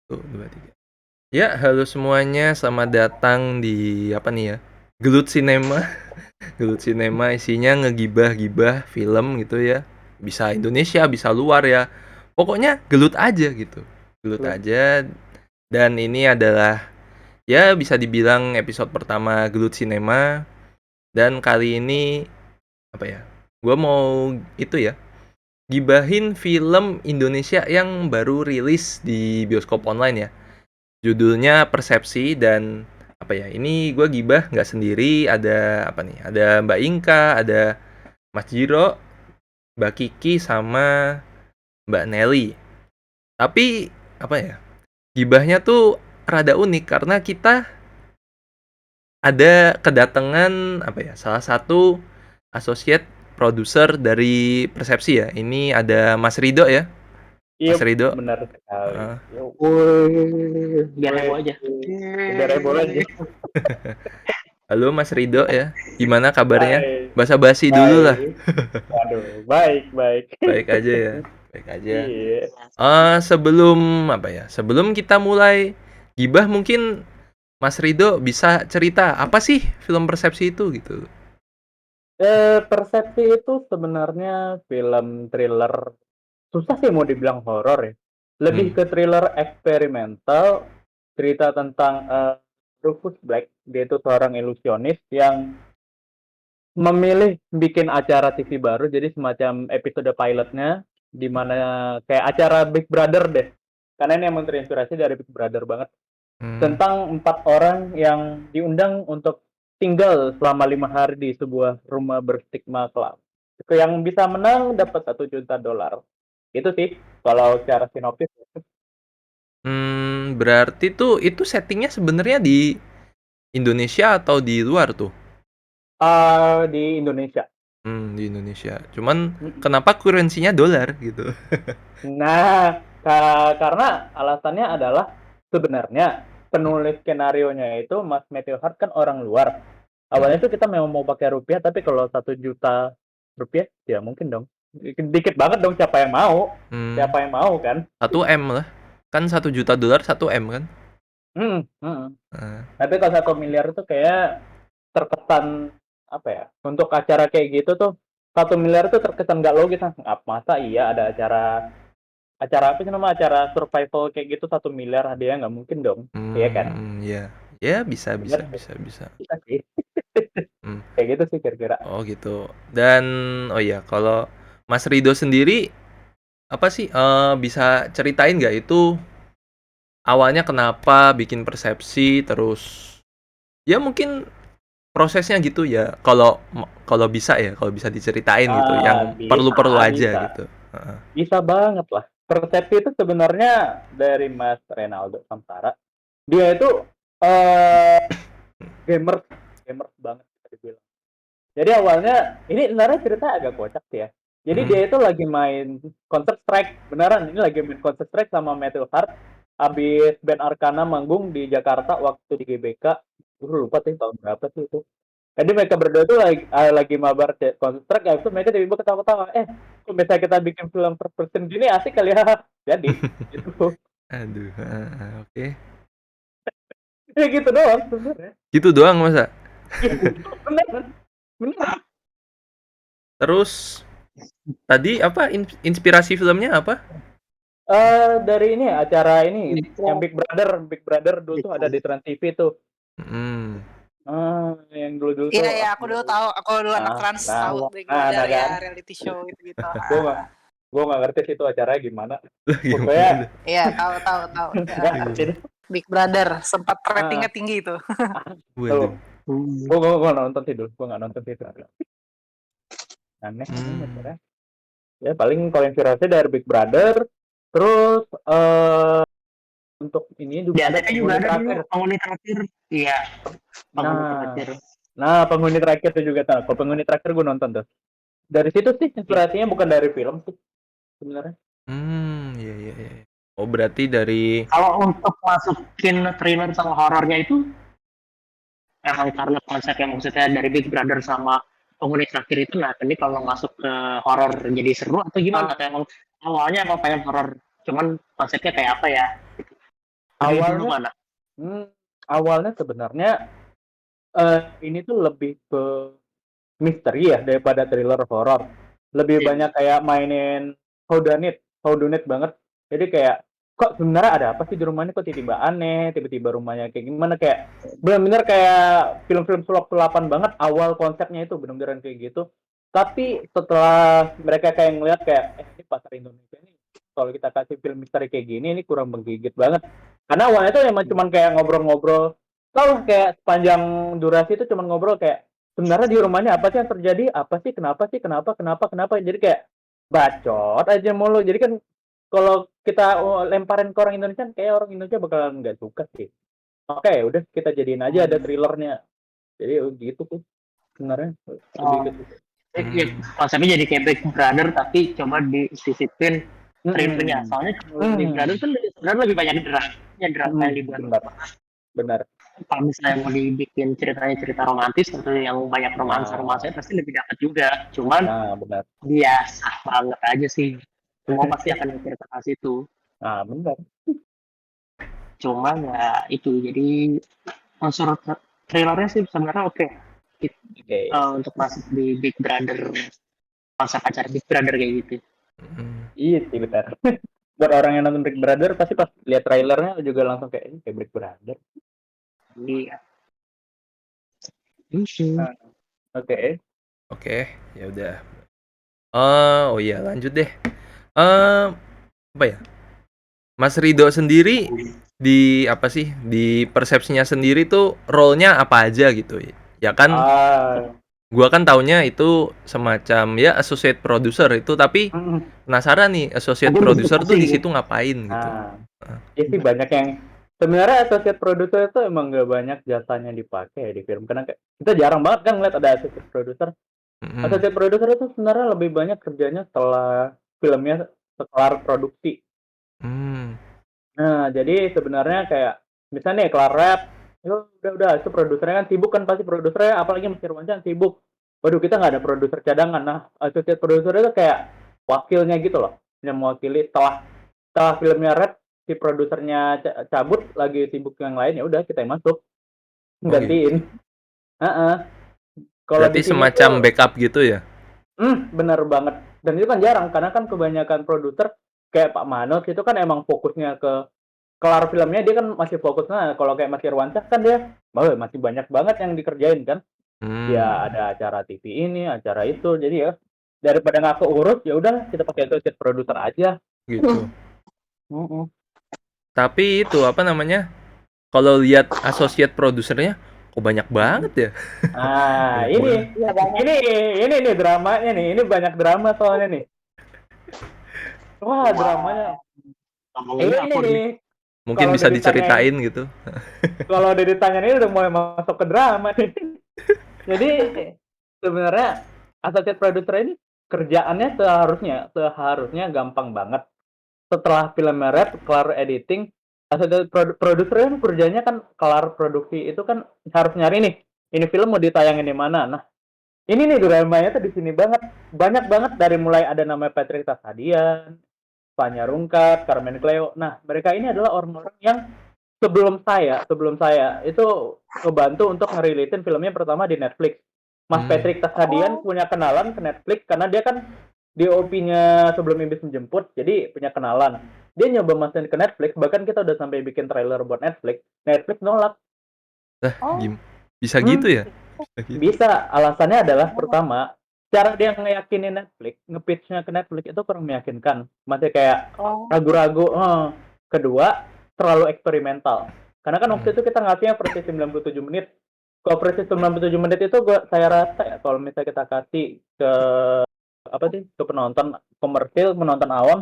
Tuh, 2, 3. Ya, halo semuanya, selamat datang di apa nih ya? Gelut Cinema. Gelut Cinema isinya ngegibah-gibah film gitu ya. Bisa Indonesia, bisa luar ya. Pokoknya gelut aja gitu. Gelut Lu- aja. Dan ini adalah ya bisa dibilang episode pertama Gelut Cinema. Dan kali ini apa ya? Gua mau itu ya, gibahin film Indonesia yang baru rilis di bioskop online ya. Judulnya Persepsi. Dan apa ya, ini gue gibah nggak sendiri, ada apa nih, ada Mbak Inka, ada Mas Jiro, Mbak Kiki, sama Mbak Nelly. Tapi apa ya, gibahnya tuh rada unik karena kita ada kedatangan apa ya, salah satu associate producer dari Persepsi ya. Ini ada Mas Rido ya. Iya, Mas Rido. benar sekali. Heeh. Yuk, Woi, biar heboh weh, aja. udah rebola aja. Halo Mas Rido ya, gimana kabarnya? Baik, Basa-basi dulu lah. baik. Waduh, baik, baik. Baik aja ya, baik aja. Iya. Sebelum apa ya? Sebelum kita mulai gibah, mungkin Mas Rido bisa cerita apa sih film Persepsi itu gitu? Persepsi itu sebenarnya film thriller. Susah sih mau dibilang horor ya. Lebih Hmm. ke thriller eksperimental, cerita tentang Rufus Black. Dia itu seorang ilusionis yang memilih bikin acara TV baru, jadi semacam episode pilotnya, di mana kayak acara Big Brother deh. Karena ini emang terinspirasi dari Big Brother banget. Hmm. Tentang 4 orang yang diundang untuk tinggal selama 5 hari di sebuah rumah berstigma kelam. Yang bisa menang dapat $1 juta. Itu sih kalau secara sinopsis. Berarti tuh itu settingnya sebenarnya di Indonesia atau di luar tuh? Di Indonesia. Di Indonesia. Cuman kenapa kurensinya dolar gitu? Nah, karena alasannya adalah sebenarnya penulis skenario-nya itu Mas Matthew Hart kan orang luar. Awalnya Hmm. tuh kita memang mau pakai rupiah, tapi kalau $1 juta ya mungkin dong. Dikit banget dong, siapa yang mau? Hmm. Siapa yang mau kan? 1 M lah. Kan $1 juta 1 M kan? Hmm. Nah. Tapi kalau 1 miliar itu kayak terkesan apa ya? Untuk acara kayak gitu tuh 1 miliar itu terkesan nggak logis. Masa iya ada acara apa sih nama acara survival kayak gitu 1 miliar hadiah, nggak mungkin dong, iya kan? Ya. Ya, bisa Bener bisa sih, bisa bisa. bisa sih. Hmm. Kayak gitu sih kira-kira. Oh gitu. Dan oh iya, kalau Mas Rido sendiri apa sih, bisa ceritain nggak itu awalnya kenapa bikin Persepsi, terus ya mungkin prosesnya gitu ya, kalau kalau bisa ya, kalau bisa diceritain gitu, yang Bisa, perlu-perlu aja bisa, gitu. Heeh. bisa banget lah. Persepsi itu sebenarnya dari Mas Renaldo Samsara. Dia itu eh gamer, gamer banget bisa dibilang. Jadi awalnya ini sebenarnya cerita agak kocak sih ya. Jadi Mhm. dia itu lagi main Counter Strike, beneran ini lagi main Counter Strike sama Matthew Hart. Habis band Arcana manggung di Jakarta waktu di GBK. Gue lupa sih tahun berapa sih itu. Jadi mereka berdua tuh lagi mabar Counter Strike, habis itu mereka tiba-tiba ketawa-ketawa. Kok bisa kita bikin film first person gini, asik kali ya. Jadi gitu. Aduh, heeh, oke. Ya gitu doang sebenarnya. Gitu doang masa? Bener, bener. Terus tadi apa, inspirasi filmnya apa? Dari ini acara ini yang Itu Big Brother dulu tuh ada di Trans TV tuh. Mhm. Yang dulu-dulu iya tuh ya, aku dulu tahu, aku dulu anak nah, trans nah, tahu Big nah, Brother nah ya, kan. reality show gitu-gitu. Gue nggak gue nggak ngerti sih itu acaranya gimana. Lah Pokoknya gimana? Iya, tahu. nggak ngerti deh. Big Brother sempat Ah, ratingnya tinggi itu. Waduh. tuh. Gue nonton sih dulu. Gue nggak nonton sih itu. Aneh Hmm. acaranya. Ya paling kalau inspirasi dari Big Brother. Terus untuk ini Di juga ada ATV juga penghuni ada dulu terakhir. penghuni terakhir. Iya, penghuni Nah, terakhir. penghuni terakhir itu juga tahu. Kalau penghuni terakhir gue nonton tuh. Dari situ sih inspirasinya bukan dari film sih sebenarnya. Iya iya iya. Oh, berarti dari Kalau untuk masukin thriller sama horornya itu emang karena konsep yang maksudnya dari Big Brother sama penghuni terakhir itu, nah ini kalau masuk ke horor jadi seru atau gimana? Atau emang awalnya emang pengen horor, cuman konsepnya kayak apa ya? Dari dulu Awalnya mana? awalnya sebenarnya ini tuh lebih ke misteri ya daripada thriller horor. Lebih Iya. banyak kayak mainin whodunit banget. Jadi kayak kok sebenarnya ada apa sih di rumahnya, kok tiba-tiba aneh, tiba-tiba rumahnya kayak gimana, kayak benar-benar kayak film-film sulap-sulapan banget. Awal konsepnya itu benar-benar kayak gitu. Tapi setelah mereka kayak ngeliat kayak ini pasar Indonesia nih, kalau kita kasih film misteri kayak gini ini kurang menggigit banget. Karena awalnya tuh emang cuman kayak ngobrol-ngobrol. Tahu kayak sepanjang durasi itu cuman ngobrol kayak sebenarnya di rumahnya apa sih yang terjadi, apa sih, kenapa, jadi kayak bacot aja mulu. Jadi kan kalau kita lemparin ke orang Indonesia, kayak orang Indonesia bakalan nggak suka sih. Oke, udah kita jadiin aja ada thrillernya. Jadi gitu tuh sebenarnya lebih ke Oh, situ. ya, konsepnya jadi kayak Big Brother tapi coba disisipin thrillernya. Hmm. Soalnya kalau Big Brother kan sebenarnya lebih banyak drama yang dibuat. Benar, benar. Kalau misalnya mau dibikin ceritanya cerita romantis atau yang banyak romansa pasti lebih dapat juga. Cuman Nah, benar. biasa banget aja sih. Semua pasti akan cerita ke situ. Nah, benar. Cuman ya itu jadi unsur thrillernya sih sebenarnya oke. Oke. Untuk masuk di Big Brother, konsep acara Big Brother kayak gitu. Iya sih, benar. Buat orang yang nonton Big Brother pasti pas lihat trailernya juga langsung kayak ini kayak Big Brother. Iya. Itu. Oke. Oke, ya udah. Oh iya, lanjut deh. Apa ya? Mas Rido sendiri di apa sih? Di persepsinya sendiri tuh role-nya apa aja gitu ya? Ya kan gua kan taunya itu semacam ya associate producer itu, tapi penasaran nih associate Mungkin producer tuh di diskusi. situ ngapain gitu. Ya sih banyak yang sebenarnya associate producer itu emang gak banyak jasanya dipakai di film, karena kayak kita jarang banget kan ngeliat ada associate producer. Associate producer itu sebenarnya lebih banyak kerjanya setelah filmnya kelar produksi. Nah, jadi sebenarnya kayak misalnya nih kelar rap, udah itu produsernya kan sibuk kan, pasti produsernya apalagi Mas Irwansyah sibuk. Waduh, kita nggak ada produser cadangan. Nah, associate producer itu kayak wakilnya gitu loh, yang mewakili setelah filmnya rap, si produsernya cabut lagi sibuk yang lain, ya udah kita yang masuk gantiin. Kalau di Berarti sini semacam tuh backup gitu ya? bener banget. Dan itu kan jarang karena kan kebanyakan produser kayak Pak Manus itu kan emang fokusnya ke kelar filmnya, dia kan masih fokus. Nah, kalau kayak Mas Irwansyah kan dia masih banyak banget yang dikerjain kan. Ya ada acara TV ini, acara itu. Jadi ya daripada nggak keurus, ya udah kita pakai associate producer aja. Gitu. Tapi itu apa namanya? Kalau lihat associate produsernya, kok banyak banget ya? Nah, Banyak banget. ini nih dramanya nih. Ini banyak drama soalnya nih. Wah, dramanya. Ngomonginnya Ini aku nih. nih. Mungkin Kalau bisa udah ditanyain, diceritain gitu. kalau udah ditanyain ini udah mulai masuk ke drama nih. Jadi sebenarnya associate producer ini kerjaannya seharusnya gampang banget. Setelah filmnya red, kelar editing, associate producer kan kerjanya kan kelar produksi itu kan harus nyari nih, ini film mau ditayangin di mana. Nah, ini nih dramanya tuh di sini banget. Banyak banget dari mulai ada namanya Patrick Tasadian, Fanya Rungkat, Carmen Cleo. Nah, mereka ini adalah orang-orang yang sebelum saya itu ngebantu untuk ngerilitin filmnya pertama di Netflix. Mas Patrick Tasadian punya kenalan ke Netflix karena dia kan DOP-nya sebelum Iblis menjemput, jadi punya kenalan. Dia nyoba masukin ke Netflix, bahkan kita udah sampai bikin trailer buat Netflix. Netflix nolak. Bisa gitu ya? Bisa, alasannya adalah pertama, cara dia ngeyakinin Netflix, nge-pitch-nya ke Netflix itu kurang meyakinkan. Masih kayak ragu-ragu. Kedua, terlalu eksperimental. Karena kan waktu itu kita ngasihnya versi 97 menit. Kalau versi 97 menit itu saya rasa ya, kalau misalnya kita kasih ke ke penonton komersil, penonton awam,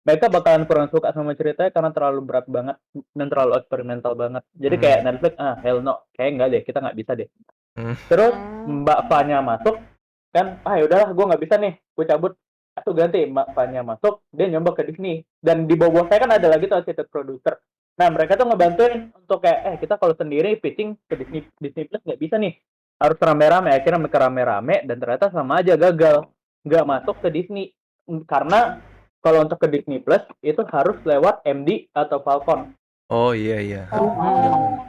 mereka bakalan kurang suka sama ceritanya karena terlalu berat banget dan terlalu eksperimental banget. Jadi kayak Netflix, hell no, kayak enggak deh, kita nggak bisa deh. Terus Mbak Fanya masuk, kan, yaudahlah gue nggak bisa nih, gue cabut. Atau ganti Mbak Fanya masuk, dia nyoba ke Disney. Dan di bawah saya kan ada lagi tuh associate producer. Nah, mereka tuh ngebantuin untuk kayak, kita kalau sendiri pitching ke Disney Plus nggak bisa nih. Harus rame-rame, akhirnya mereka rame-rame, dan ternyata sama aja gagal. Nggak masuk ke Disney. Karena kalau untuk ke Disney Plus, itu harus lewat MD atau Falcon. Oh iya iya. Oh.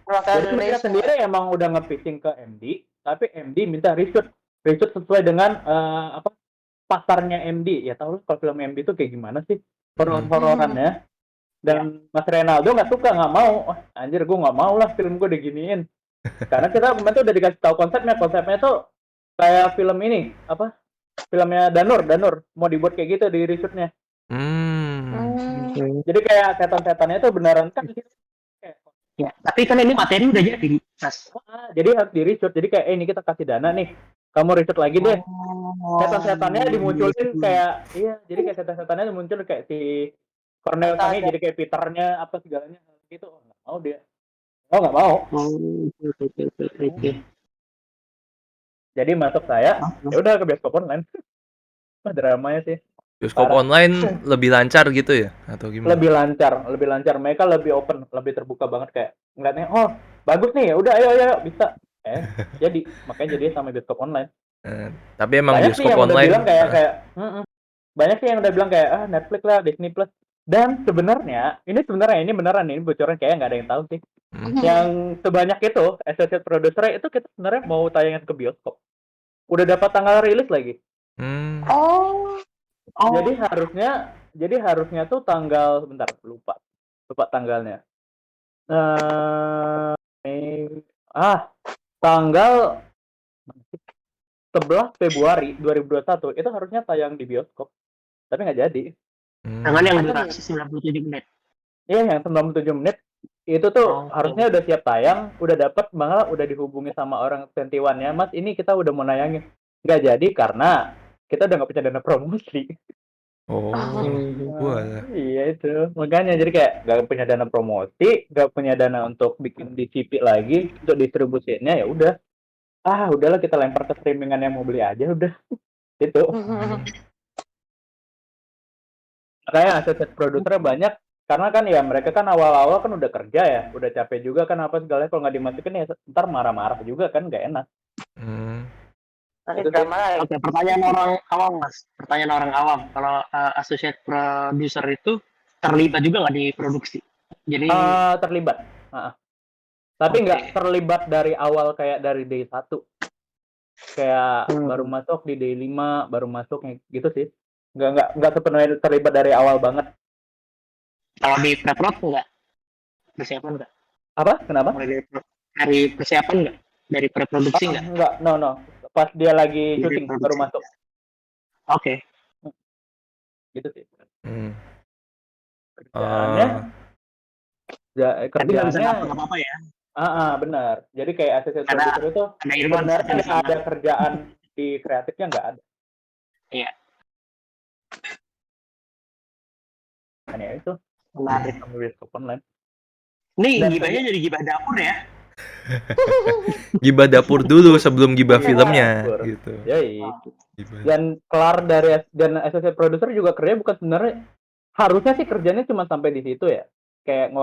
Kalau kayak Jadi mereka Indonesia. sendiri emang udah nge-pitching ke MD, tapi MD minta reshoot sesuai dengan pasarnya MD. Ya tahu lah kalau film MD itu kayak gimana sih horor-hororannya. Dan Mas Renaldo nggak suka, nggak mau. Oh, anjir, gue nggak mau lah film gue diginiin. Karena kita kemarin tuh udah dikasih tahu konsepnya tuh kayak film ini filmnya Danur mau dibuat kayak gitu di reshootnya. Jadi kayak setan-setannya itu beneran kan Ya, tapi kan ini materi udah jadi, Mas. jadi harus di reshoot. Jadi kayak ini kita kasih dana nih, kamu reshoot lagi deh. Setan-setannya dimunculin kayak jadi kayak setan-setannya muncul kayak si Cornel Kami jadi kayak Peternya apa segalanya gitu. Nggak mau dia. Nggak mau. Oke. Jadi masuk saya, ya udah ke bioskop online. Dramanya sih. Bioskop Parah. online lebih lancar gitu ya atau gimana? Lebih lancar. Mereka lebih open, lebih terbuka banget kayak ngeliatnya, oh bagus nih, ya udah ayo bisa. Jadi makanya jadi sama bioskop online. Tapi emang Banyak sih bioskop yang udah online bilang kayak banyak sih yang udah bilang kayak Netflix lah, Disney Plus. Dan sebenarnya ini beneran nih, ini bocoran kayak nggak ada yang tahu sih. Yang sebanyak itu associate producer itu kita sebenarnya mau tayangan ke bioskop. Udah dapat tanggal rilis lagi. Oh. Jadi harusnya tuh tanggal bentar lupa tanggalnya. Tanggal 11 Februari 2021 itu harusnya tayang di bioskop, tapi nggak jadi. Tangan yang durasi 97 menit. Iya, yang 97 menit itu tuh harusnya udah siap tayang, udah dapat, malah udah dihubungi sama orang 21-nya, Mas ini kita udah mau nayangin. Nggak jadi karena kita udah nggak punya dana promosi. Iya itu makanya jadi kayak nggak punya dana promosi, nggak punya dana untuk bikin DCP lagi untuk distribusinya, ya udah udahlah kita lempar ke streamingan yang mau beli aja udah itu. Makanya associate produsernya banyak karena kan ya mereka kan awal-awal kan udah kerja ya, udah capek juga kan apa segalanya, kalau nggak dimasukin ya ntar marah-marah juga kan nggak enak. Oke, pertanyaan orang awam, Mas. Pertanyaan orang awam. Kalau associate producer itu terlibat juga nggak di produksi? Jadi terlibat. Tapi nggak terlibat dari awal kayak dari day 1. Kayak baru masuk di day 5, baru masuk gitu sih. Nggak sepenuhnya terlibat dari awal banget. Kalau di pre-prod nggak? Persiapan nggak? Apa? Kenapa? Dari persiapan nggak? Dari pre-produksi nggak? Nggak, no. Pas dia lagi syuting baru masuk. Oke. Gitu sih. Kerjaannya apa-apa ya? Benar. Jadi kayak associate producer itu sebenarnya ada kerjaan di kreatifnya nggak ada. Iya. Hanya itu. Menarik. Online. Nih gibahnya jadi gibah dapur ya? Gibah dapur dulu sebelum gibah filmnya gitu. Dan kelar dan associate producer juga kerja bukan sebenarnya, harusnya sih kerjanya cuma sampai di situ ya. Kayak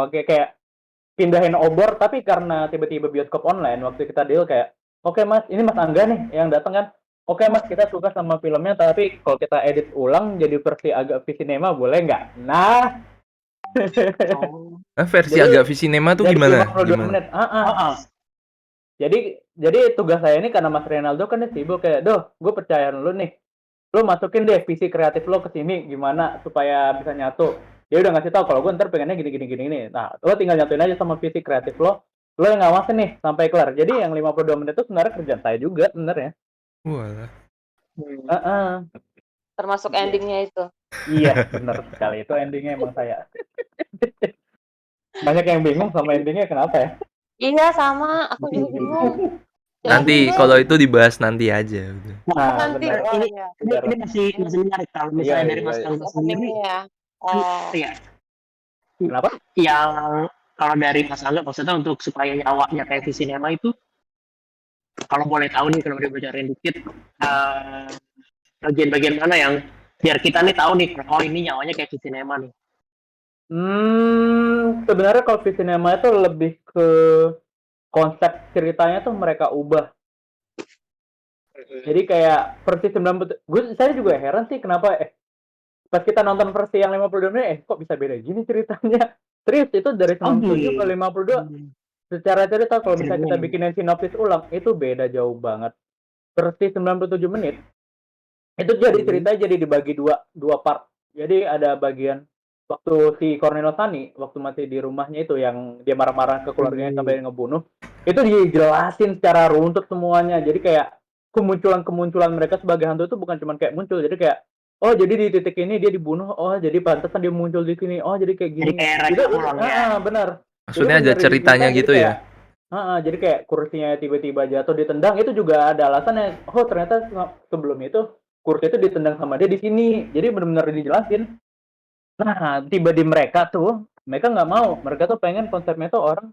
pindahin obor, tapi karena tiba-tiba bioskop online waktu kita deal kayak, oke Mas, ini Mas Angga nih yang datang kan. Oke Mas, kita suka sama filmnya, tapi kalau kita edit ulang jadi versi agak Visinema boleh nggak? Nah. Versi agak Visinema tuh gimana? 52 menit. Jadi tugas saya ini karena Mas Renaldo kan sibuk kayak, gue percaya lu nih. Lu masukin deh visi kreatif lo ke sini gimana supaya bisa nyatu. Dia udah ngasih tahu kalau gue ntar pengennya gini. Nah, lo tinggal nyatuin aja sama visi kreatif lo yang ngawasin nih sampai kelar. Jadi yang 52 menit itu sebenarnya kerjaan saya juga sebenarnya. Walah. Termasuk endingnya itu. Iya, benar sekali. Itu endingnya emang saya. Banyak yang bingung sama endingnya kenapa ya? Iya, sama. Aku juga bingung. Nanti kalau itu dibahas nanti aja. Nanti. Ini masih menarik kalau misalnya dari Mas Angga sendiri. Iya. Kenapa? Yang kalau dari Mas Angga maksudnya untuk supaya nyawanya kayak Visinema itu, kalau boleh tahu nih, kalau dia bocorin dikit, bagian-bagian mana yang biar kita nih tahu nih, oh ini nyawanya kayak Visinema nih. Sebenarnya kalau Visinema itu lebih ke konsep ceritanya tuh mereka ubah. Jadi kayak versi 90, saya juga heran sih kenapa pas kita nonton versi yang 52 menit kok bisa beda gini ceritanya. Serius itu dari Oh 97 ke gitu. 52. Secara cerita kalau misalnya kita Ceritanya. bikinin sinopsis ulang itu beda jauh banget. Persis 97 menit itu jadi ceritanya jadi dibagi dua part. Jadi ada bagian waktu si Cornelius Sani waktu masih di rumahnya itu yang dia marah-marah ke keluarganya sampai ngebunuh, itu dijelasin secara runtut semuanya. Jadi kayak kemunculan mereka sebagai hantu itu bukan cuma kayak muncul, jadi kayak oh jadi di titik ini dia dibunuh, oh jadi pantesan dia muncul di sini, oh jadi kayak Jadi gini. kayak Itu reka ulang ya. benar. Itu Maksudnya ada benar ceritanya diceritain, jadi gitu kayak ya. jadi kayak kursinya tiba-tiba jatuh ditendang itu juga ada alasannya. Oh ternyata sebelum itu kursi itu ditendang sama dia di sini. Jadi benar-benar dijelasin. Nah tiba di mereka tuh, mereka nggak mau. Mereka tuh pengen konsepnya tuh orang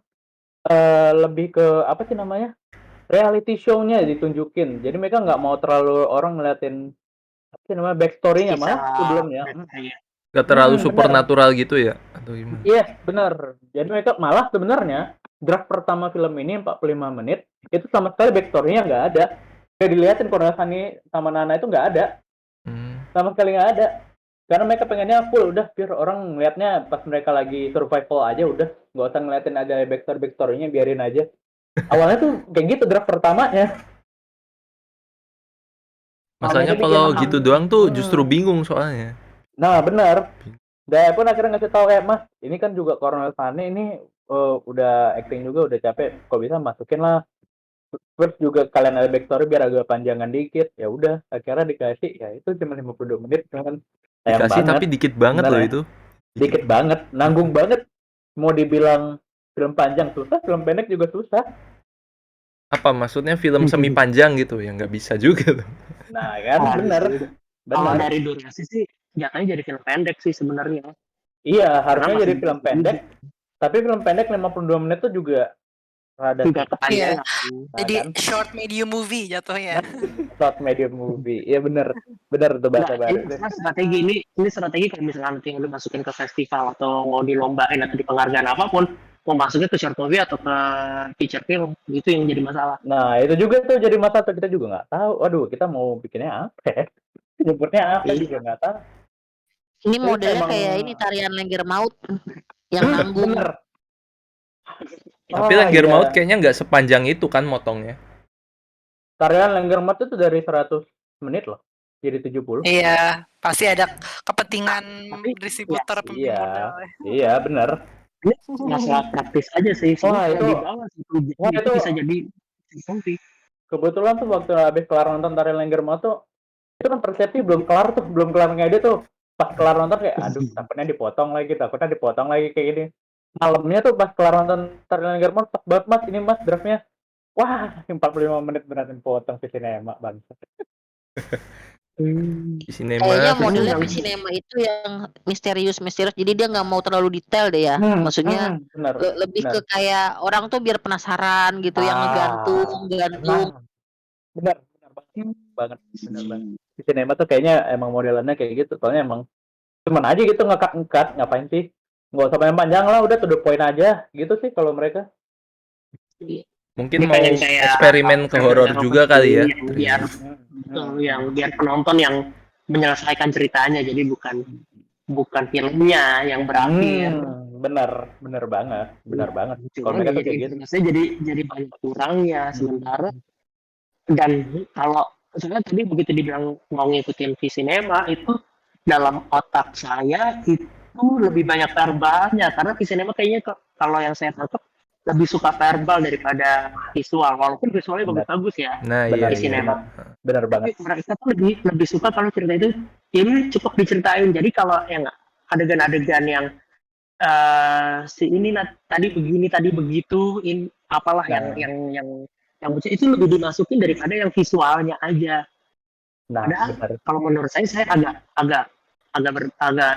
lebih ke apa sih namanya, reality show-nya ditunjukin. Jadi mereka nggak mau terlalu orang ngeliatin apa sih namanya backstory-nya, malah Kisah sebelumnya. ya. Gak terlalu Benar. supernatural gitu ya atau gimana? Yes, benar. Jadi mereka malah sebenarnya draft pertama film ini 45 menit itu sama sekali backstory-nya nggak ada. Kayak dilihatin Cornelius Sani sama Nana itu nggak ada, sama sekali nggak ada. Karena mereka pengennya full udah biar orang ngeliatnya pas mereka lagi survival aja udah, nggak usah ngeliatin ada backstory-nya, biarin aja. Awalnya tuh kayak gitu draft pertamanya. Masalahnya Jadi kalau emang gitu doang tuh justru bingung soalnya. Nah, benar. Saya pun akhirnya ngasih tahu Mas, ini kan juga Cornelius Sani ini udah acting juga udah capek, kok bisa masukin lah. Terus juga kalian ada backstory biar agak panjangan dikit. Ya udah, akhirnya dikasih ya itu cuma 52 menit kan. Sayang Dikasih banget. tapi dikit banget Bener loh ya? itu. Dikit banget, nanggung banget. Mau dibilang film panjang susah, film pendek juga susah. Apa maksudnya film semi panjang gitu ya nggak bisa juga tuh. Nah, kan bener. Kalau Bener. dari durasi sih jatuhnya jadi film pendek sih sebenarnya. Iya, harusnya Karena jadi masih film pendek. Tapi film pendek 52 menit tuh juga rada juga susah. kepanjangan. Nah, Jadi kan? short medium movie jatuhnya. Short medium movie. Iya bener tuh bahasa Nah, baru. ini strategi ini strategi kalau misalnya nanti lu masukin ke festival atau mau dilombain atau di penghargaan apapun, mau masuknya ke short movie atau ke feature film, itu yang jadi masalah. Nah, itu juga tuh jadi masalah tuh, kita juga nggak tahu. Waduh, kita mau bikinnya apa ya? Nyebutnya apa juga nggak tahu. Ini Terus modelnya emang- kayak ini tarian Lengger Maut yang nanggung. Bener. Tapi Oh, Lengger iya. Maut kayaknya nggak sepanjang itu kan motongnya. Tarian Lengger Maut itu dari 100 menit loh. Jadi 70. Iya, pasti ada kepentingan Tapi, distributor ya, pembimbing Iya. modal. Iya, bener. Ini masalah praktis aja sih. Wah, Sebenarnya itu- di bawah wah, itu itu- bisa jadi movie. Kebetulan tuh waktu habis kelar nonton Tarian Lengger Maut tuh, itu kan persepsi belum kelar ngedit tuh. Pas kelar nonton kayak, aduh, takutnya dipotong lagi kayak gini. Malamnya tuh pas kelar nonton Tarian Lengger Maut, pas banget Mas, ini Mas draftnya. Wah, 45 menit beneran potong ke sinema bangsa. Di sinema Kayaknya terus modelnya di sinema itu yang misterius. Jadi dia nggak mau terlalu detail deh ya. Maksudnya benar. lebih benar. ke kayak orang tuh biar penasaran gitu, yang ngegantung. Benar banget. Di sinema tuh kayaknya emang modelannya kayak gitu. Soalnya emang cuman aja gitu ngekat ngapain sih? Nggak usah panjang lah, udah to the point aja gitu sih kalau mereka. mungkin Ini mau pengen kayak eksperimen ke horor juga kali ya. yang biar penonton yang menyelesaikan ceritanya, jadi bukan filmnya yang berakhir. Benar banget. Kalau Cuma mereka tuh kayak gitu. maksudnya jadi banyak kurangnya sementara. Dan kalau sebenarnya tadi begitu dibilang mau ngikutin V-Cinema, itu dalam otak saya itu lebih banyak verbalnya, karena V-Cinema kayaknya kalau yang saya tangkap lebih suka verbal daripada visual, walaupun visualnya bagus-bagus ya. Nah, Benar, iya. Cinema. Benar banget. Tapi mereka tuh lebih suka kalau cerita itu ini cukup diceritain. Jadi kalau yang adegan-adegan yang si ini tadi begini tadi begitu, apalah yang itu lebih dimasukin daripada yang visualnya aja. Nah, Padahal kalau menurut saya agak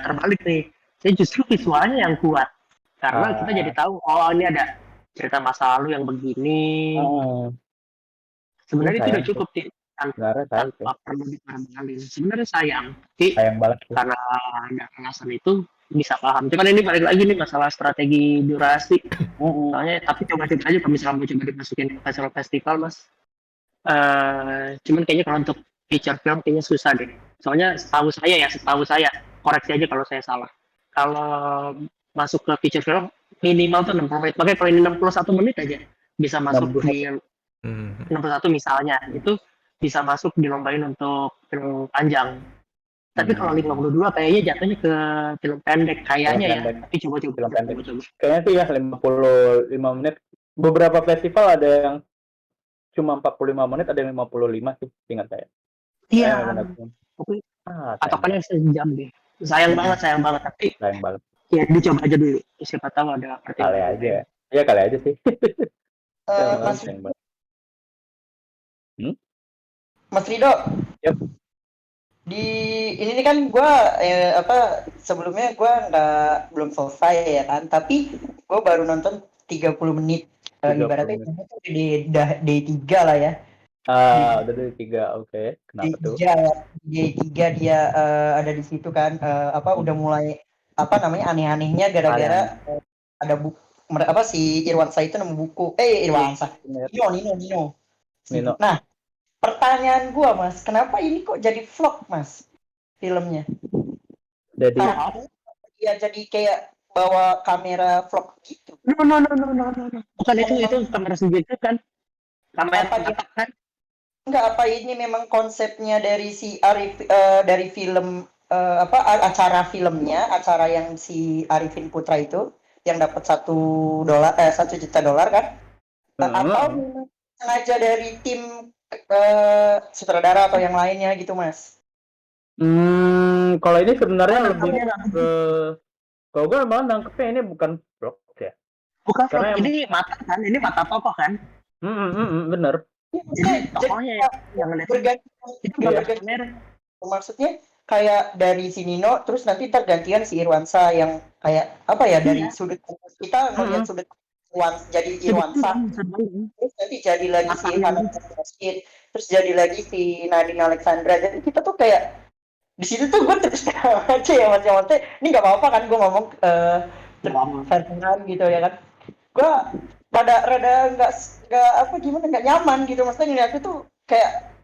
terbalik nih. Saya justru visualnya yang kuat, karena kita jadi tahu oh ini ada cerita masa lalu yang begini. Sebenarnya itu udah cukup sih, tanpa perlu diperbalin. Sebenarnya sayang banget karena ada alasan itu bisa paham. Cuman ini balik lagi nih masalah strategi durasi. Soalnya tapi coba aja kalau misalnya mau coba dimasukin ke festival Mas. Cuman kayaknya kalau untuk feature film kayaknya susah deh. Soalnya setahu saya koreksi aja kalau saya salah. Kalau masuk ke feature film minimal tuh 60 menit. Makanya kalau ini 61 menit aja bisa masuk 61. di Hmm. 61 misalnya, itu bisa masuk dilombain untuk film panjang. Tapi kalau 52 kayaknya jatuhnya ke film pendek kayaknya ya. pendek. Tapi coba. Film pendek. Kayaknya sih ya 55 menit. Beberapa festival ada yang cuma 45 menit, ada yang 55 sih, ingat saya. Iya. Benar. Oke. Ah, Atau kan yang sejam deh. Sayang banget. Tapi sayang banget. ya dicoba aja dulu. Siapa tahu ada Kali pertimbangan. aja. Ya kali aja sih. Mas Sayang banget. Mas Rido. Yap. Di ini kan gue sebelumnya gue belum selesai ya kan, tapi gue baru nonton 30 menit. 30 Ibaratnya menit. itu di D3 lah ya. Udah dari 3, oke. Kenapa tuh? D3 dia ada di situ kan, udah mulai aneh-anehnya gara-gara ada buku si Irwansa itu nemu buku. Irwansa. Nino. Nah, pertanyaan gua, Mas, kenapa ini kok jadi vlog, Mas, filmnya? Jadi ya jadi kayak bawa kamera vlog gitu. No. Bukan itu kamera subjektif kan? Kamera kan? Enggak, apa ini memang konsepnya dari si Arif dari film acara filmnya, acara yang si Arifin Putra itu yang dapat $1 juta kan? Atau sengaja dari tim sutradara atau yang lainnya gitu, Mas? Kalau ini sebenarnya lebih ke kalau gue malah nangkepnya ini bukan vlog ya. Bukan Karena vlog, ini mata kan? Ini mata tokoh kan? Bener. Jadi tokohnya yang berganti. Maksudnya kayak dari si Nino, terus nanti tergantian si Irwansa yang kayak dari sudut kita melihat sudut jadi Irwansa, terus nanti jadi lagi si Vanessa Baskin, terus jadi lagi si Nadine Alexandra. Jadi kita tuh kayak di situ tuh gue terus aja ya macam-macam. Ini nggak apa-apa kan gue ngomong gitu ya kan. Gue pada rada nggak nyaman gitu, maksudnya ngeliatnya tuh kayak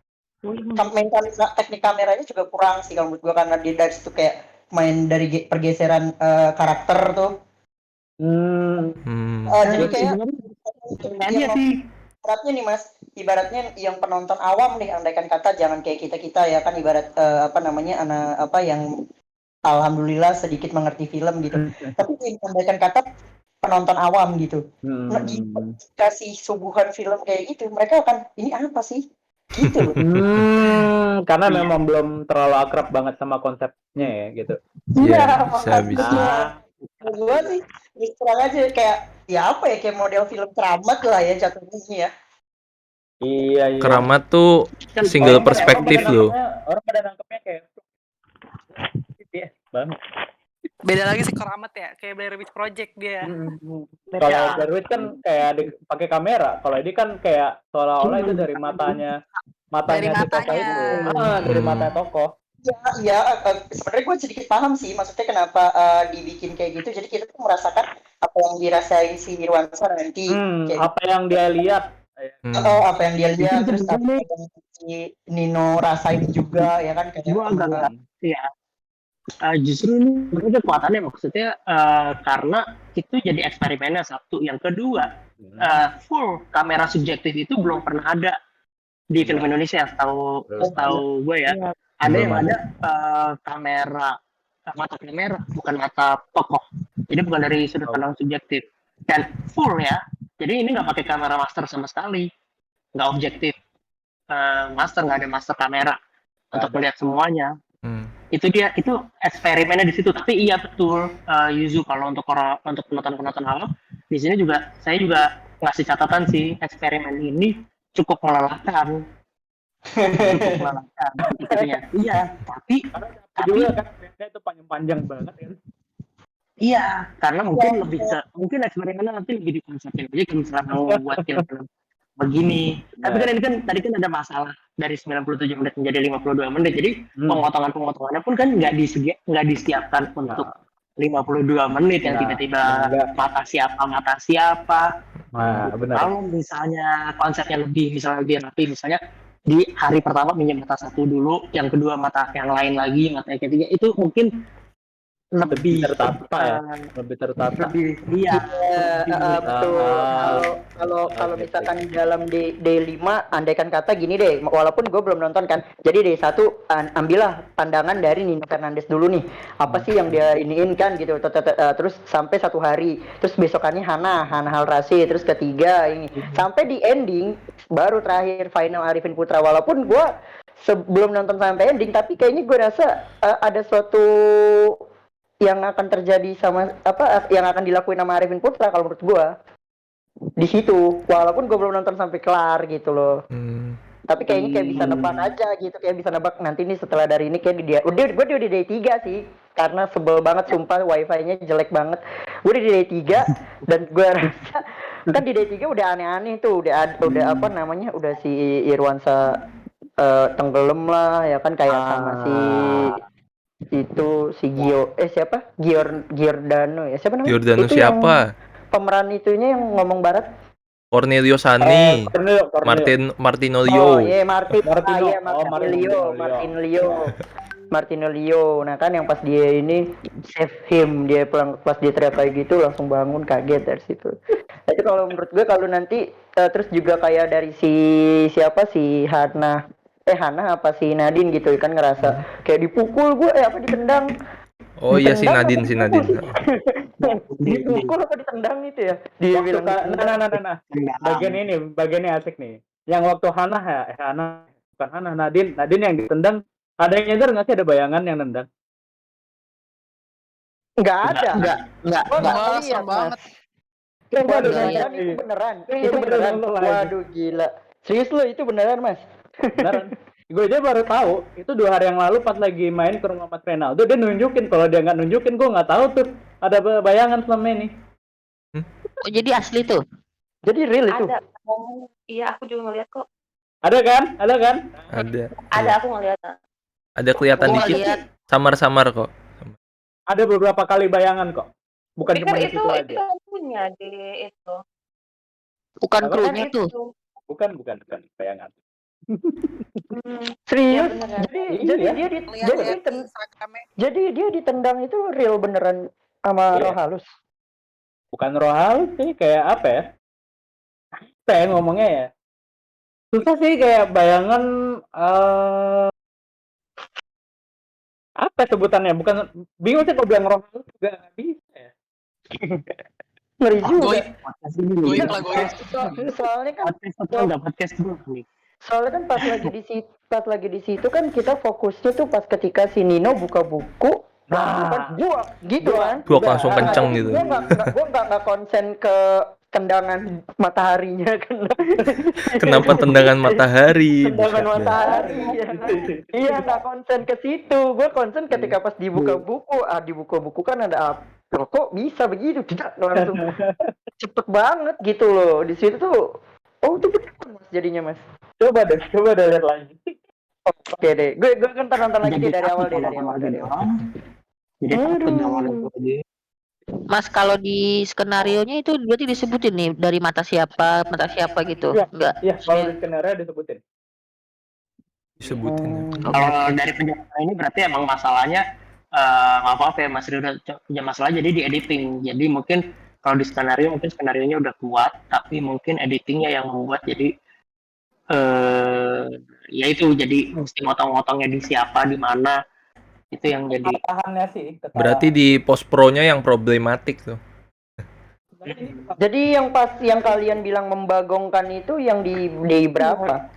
teknik kameranya juga kurang sih kalau menurut gue, karena dia dari situ kayak main dari pergeseran karakter tuh. Jadi kayak ibaratnya nih, Mas, ibaratnya yang penonton awam nih, andaikan kata jangan kayak kita ya kan, ibarat yang alhamdulillah sedikit mengerti film gitu. Tapi andaikan kata penonton awam gitu. Dikasih suguhan film kayak gitu, mereka akan ini apa sih? Gitu loh. Karena memang belum terlalu akrab banget sama konsepnya ya gitu. Iya, bisa. Gue sih terang aja kayak kayak model film keramat lah ya jatuhnya ya. Iya. Keramat tuh single perspektif loh. Orang pada nangkepnya kayak banget. Beda lagi sih Keramat ya, kayak Blair Witch Project dia. Kalau Blair Witch kan kayak pakai kamera, kalau ini kan kayak seolah-olah itu dari matanya si tokoh itu. Dari mata tokoh. Ya, sebenarnya gue sedikit paham sih, maksudnya kenapa dibikin kayak gitu. Jadi kita tuh merasakan apa yang dirasain si Irwansa nanti. Apa yang dia lihat. Apa yang dia lihat, terus apa yang si Nino rasain juga, ya kan? Gue agak justru ini berbeda kekuatannya, maksudnya karena itu jadi eksperimennya satu. Yang kedua, full kamera subjektif itu belum pernah ada di film Indonesia, setahu gue ya. Ada yang ada mata kamera, bukan mata tokoh. Jadi bukan dari sudut pandang subjektif. Dan full ya. Jadi ini nggak pakai kamera master sama sekali, nggak objektif. Nggak ada master kamera untuk melihat semuanya. Itu eksperimennya di situ. Tapi iya betul, Yuzu, kalau untuk penonton awam di sini juga saya juga ngasih catatan sih, eksperimen ini cukup melelahkan. Iya, tapi juga kan itu panjang banget kan. Iya, karena mungkin eksperimennya nanti lebih dikonsepin aja kalau misalnya mau buat film begini. Tapi kan ini kan tadi kan ada masalah dari 97 menit menjadi 52 menit. Jadi pemotongannya pun kan nggak disiapkan untuk 52 menit yang tiba-tiba mata siapa. Benar. Kalau misalnya konsepnya lebih rapi, misalnya di hari pertama minjem mata satu dulu, yang kedua mata yang lain lagi, mata yang ketiga, itu mungkin lebih tertata ya, lebih tertata. lebih iya betul. Kalau Gitu. misalkan dalam D5, andaikan kata gini deh, walaupun gue belum nonton kan, jadi D1 ambillah pandangan dari Nino Fernandes dulu nih, apa sih yang dia iniin kan gitu, terus sampai satu hari, terus besokannya Hana Halrasi, terus ketiga ini, sampai di ending baru terakhir final Arifin Putra. Walaupun gue sebelum nonton sampai ending, tapi kayaknya gue rasa ada suatu yang akan terjadi sama apa yang akan dilakuin sama Arifin Putra kalau menurut gue di situ, walaupun gue belum nonton sampai kelar gitu loh. Tapi kayaknya kayak bisa nebak aja gitu, kayak bisa nebak nanti nih setelah dari ini kayak dia gue di day 3 sih, karena sebel banget sumpah, wifi-nya jelek banget. Gue di day 3 dan gue rasa kan di day 3 udah aneh-aneh tuh, udah apa namanya, udah si Irwansa tenggelam lah ya kan, kayak sama si itu si siapa Giordano ya, siapa namanya Giordano itu siapa? pemeran itunya yang ngomong barat, Cornelio Sani, Cornelio. Martinolio. oh iya Martino. Martinolio. Nah kan yang pas dia ini save him, dia pas dia teriak kayak gitu langsung bangun, kaget dari situ. Itu kalau menurut gue, kalau nanti terus juga kayak dari siapa si Hana apa si Nadine gitu kan, ngerasa kayak dipukul gue apa ditendang. Oh iya, si Ditendang Nadine. apa dipukul sih? Dipukul apa ditendang itu ya? Dia Waktu bilang nah. Bagian ini asik nih. Yang waktu Hana bukan Hana, Nadine yang ditendang. Ada yang nyadar nggak sih ada bayangan yang nendang? nggak ada. Gua nggak Wah, lihat, serem banget. Mas. Gua Iya, beneran, iya. itu beneran. Iya, Itu beneran. beneran. Waduh gila. Serius lo, itu beneran, Mas? Beneran. Gue aja baru tahu itu 2 hari yang lalu pas lagi main ke rumah Mas Renaldo, dia nunjukin. Kalau dia nggak nunjukin, gue nggak tahu tuh ada bayangan selama ini. Oh, jadi asli tuh. Jadi real itu. Ada. Iya, aku juga ngeliat kok. Ada kan? Ada. Ada, aku ngeliat. Ada kelihatan Gua dikit. lihat. Samar-samar kok. Ada beberapa kali bayangan kok. Bukan Pikir cuma di itu situ aja. kan punya di itu. Bukan Apa? krunya tuh. Bukan bayangan. Serius? Iya, beneran. Jadi dia jadi dia ditendang itu real beneran sama Iya. roh halus. Bukan roh halus sih, kayak apa ya? Apa ya ngomongnya ya? Susah sih, kayak bayangan apa sebutannya? Bukan, bingung sih kalau bilang roh halus juga nggak bisa ya. Ngeri juga. Goib lah, goib. Soalnya kan podcast dulu nih. Soalnya kan pas lagi di situ kan kita fokusnya tuh pas ketika si Nino buka buku, kan buak gitu kan. Buak langsung kenceng gitu. Gue nggak konsen ke tendangan mataharinya kan. Kenapa tendangan matahari? Tendangan Busetnya. matahari. Iya, nggak konsen ke situ. Gue konsen ketika pas dibuka buku. Di buku kan ada apa? Loh, kok bisa begitu? Tidak, langsung cepet banget gitu loh. Di situ tuh, oh itu bener Mas jadinya, Mas. Coba deh lihat lagi. Oke deh, gue kan nonton lagi deh dari awal. Jadi takut dong. Mas, kalau di skenarionya itu berarti disebutin nih dari mata siapa gitu. Iya. Enggak. Iya, kalau di skenario disebutin. Disebutin. Kalau dari penjelasan ini berarti emang masalahnya maaf ya Mas Rio, punya masalah jadi di editing. Jadi mungkin kalau di skenario mungkin skenarionya udah kuat, tapi mungkin editingnya yang membuat jadi ya itu jadi mesti motong-motongnya di siapa di mana, itu yang jadi Tahannya sih. Berarti di post pro-nya yang problematik tuh. Jadi yang kalian bilang membagongkan itu yang di day berapa?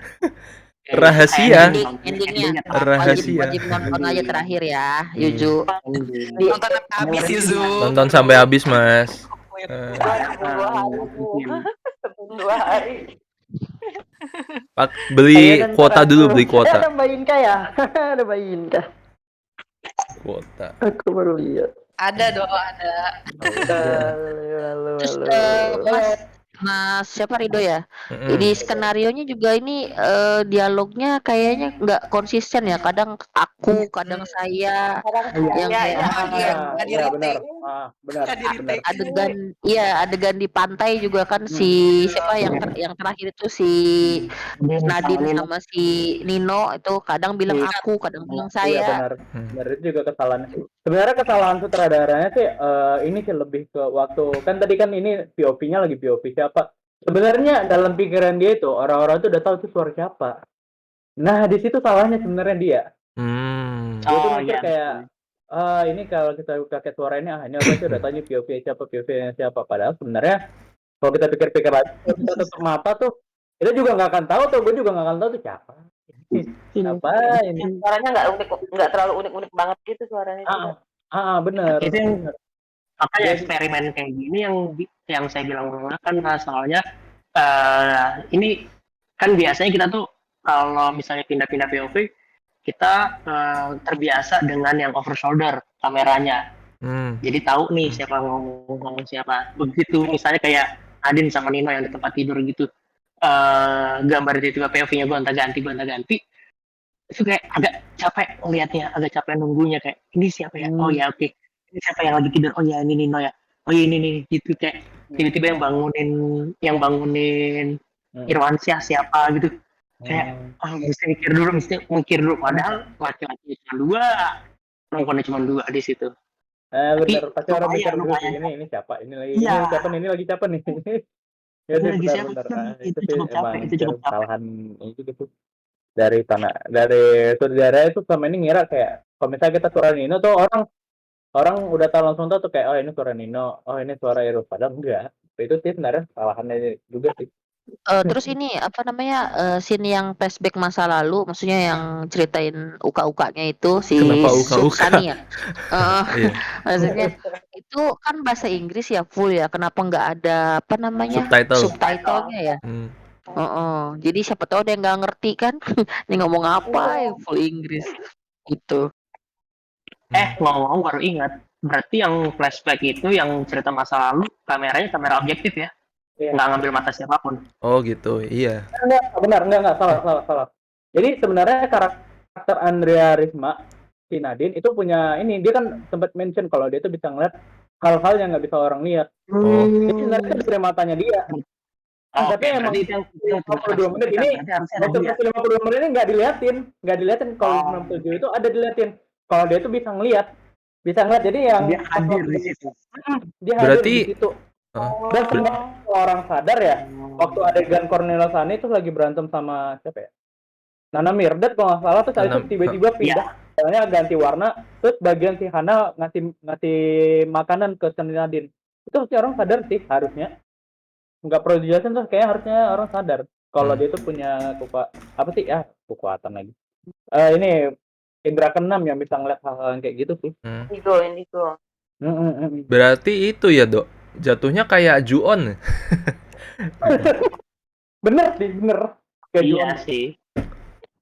Rahasia. Endingnya Rahasia. wajib nonton aja terakhir ya, Yuju. Nonton sampai habis Yuzu. Nonton sampai habis, Mas. Sebelum 2 hari. Pak, beli Ayo, kuota dulu, beli kuota. Ada Mbak Inka ya? Ada Mbak Inka. Kuota. Aku baru lihat. Ada dong, ada. Halo. Terus Mas, Mas siapa Rido ya? Mm-mm. Di skenarionya juga ini dialognya kayaknya nggak konsisten ya. Kadang aku, kadang saya Kadang yang Iya, kayak iya, Ah, di iya retake. benar. Benar, Nggak di benar. retake. adegan adegan di pantai juga kan si siapa yang terakhir itu si Nadine sama si Nino itu kadang bilang aku, kadang bilang Iya saya. benar. Benar itu juga kesalahan. Sebenarnya kesalahan sutradaranya sih ini sih lebih ke waktu kan tadi kan ini POV-nya lagi POV siapa. Sebenarnya dalam pikiran dia itu orang-orang tuh udah tahu itu suara siapa. Nah, di situ salahnya sebenarnya dia. Hmm. Dia tuh Oh mikir iya, kayak betul. ini kalau kita pakai suara ini ini berarti udah tahu ini POV siapa, POV siapa. Padahal sebenarnya kalau kita pikir-pikir lagi, kalau kita tutup mata tuh kita juga nggak akan tahu tuh, gue juga nggak akan tahu tuh siapa. Apa ini? suaranya nggak terlalu unik-unik banget gitu suaranya juga. Bener. Itu yang Bener. makanya Jadi- eksperimen kayak gini yang saya bilang kan soalnya ini kan biasanya kita tuh kalau misalnya pindah-pindah POV kita terbiasa dengan yang over shoulder kameranya. Hmm. Jadi tahu nih siapa ngomong siapa. Begitu misalnya kayak Adin sama Nino yang di tempat tidur gitu. Gambar tiba-tiba POV-nya gonta-ganti. Itu kayak agak capek ngelihatnya, agak capek nunggunya kayak ini siapa ya? Oh ya oke. Ini siapa yang lagi tidur? Oh ya ini Nino ya. Oh ya ini nih gitu kayak tiba-tiba yang bangunin Irwansyah siapa gitu. Kayak mesti mikir dulu padahal laki-laki cuma dua, perempuannya cuma dua di situ. bener pasti orang mikir dulu sih lumayan. ini siapa ini lagi Iya. ini lagi siapa nih ya Ini sih lagi siapa? benar-benar Itu sih cukup capek, emang itu cukup capek. kesalahan itu gitu dari saudara itu sama ini ngira kayak kalau misalnya kita suara Nino tuh orang udah tahu langsung tuh kayak oh ini suara Nino, oh ini suara Eros, padahal enggak. Itu sih sebenarnya kesalahannya juga sih. Terus ini apa namanya scene yang flashback masa lalu, maksudnya yang ceritain uka-ukanya itu si Kenapa uka-uka? Sani ya. Iya. Maksudnya itu kan bahasa Inggris ya full ya. Kenapa nggak ada apa namanya Subtitle. subtitlenya ya? Hmm. Jadi siapa tahu dia nggak ngerti kan, dia ngomong apa ya full Inggris gitu. Ngomong baru ingat. Berarti yang flashback itu yang cerita masa lalu kameranya kamera objektif ya? Iya. Nggak ngambil mata siapapun. Oh gitu, iya. Enggak salah. Jadi sebenarnya karakter Andrea Risma si Nadine itu punya ini dia kan sempat mention kalau dia tuh bisa ngeliat hal-hal yang nggak bisa orang lihat. Oh. Jadi sebenarnya itu dari matanya dia. Tapi emang berarti itu yang 52 menit ini waktu pas 52 menit ini nggak diliatin kalau 67 itu ada diliatin. Kalau dia tuh bisa ngeliat jadi yang dia hadir di situ. dia Berarti hadir di situ. Dan semua orang sadar ya waktu adegan Cornelia Sani itu lagi berantem sama siapa ya? Nana Mirdad kalau nggak salah terus itu tiba-tiba pindah soalnya ganti warna terus bagian si Hana ngasih makanan ke Nadine itu si orang sadar sih harusnya nggak perlu dijelasin tuh kayak harusnya orang sadar kalau dia tuh punya kekuatan lagi ini indra keenam yang bisa ngeliat hal-hal yang kayak gitu sih. Indigo. Berarti itu ya Dok, jatuhnya kayak Ju-on. bener kayak iya Ju-on. sih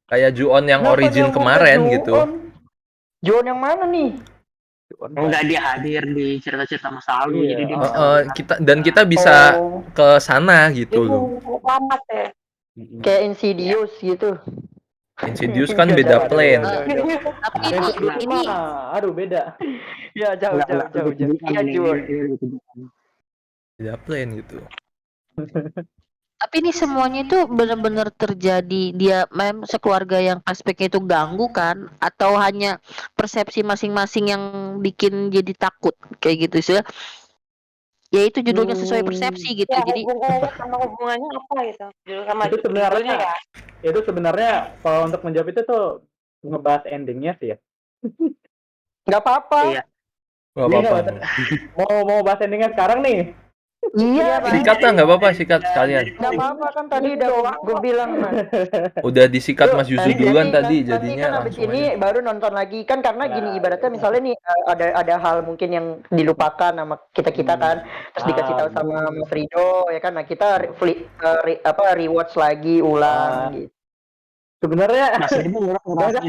Kayak Ju-on yang origin kemarin gitu. Ju-on yang mana nih? enggak dia hadir di cerita-cerita masa lalu jadi dia kita bisa ke sana gitu loh. Lama ya. Kayak Insidious gitu. Insidious kan beda plane. Tapi ini aduh beda. Ya jauh. Iya Ju-on. Beda plane gitu. Tapi ini semuanya itu benar-benar terjadi dia sekeluarga yang aspeknya itu ganggu kan atau hanya persepsi masing-masing yang bikin jadi takut kayak gitu sih. Ya itu judulnya sesuai persepsi gitu. Ya, Jadi hubungannya apa gitu? Sama Itu sebenarnya ya. Itu sebenarnya kalau untuk menjawab itu tuh ngebahas endingnya sih ya. Nggak apa-apa. Iya. Gak apa-apa. Mau bahas endingnya sekarang nih. Iya, Sikat lah, nggak apa-apa sikat kalian. nggak apa-apa kan tadi udah gue bilang Mas. Udah disikat Mas Yusu duluan tadi, Nanti jadinya kan abis langsung ini aja. baru nonton lagi kan karena gini ibaratnya misalnya nih ada hal mungkin yang dilupakan sama kita kan terus dikasih tahu sama Mas Rido ya kan nah kita rewatch lagi ulang gitu. Sebenarnya masih banyak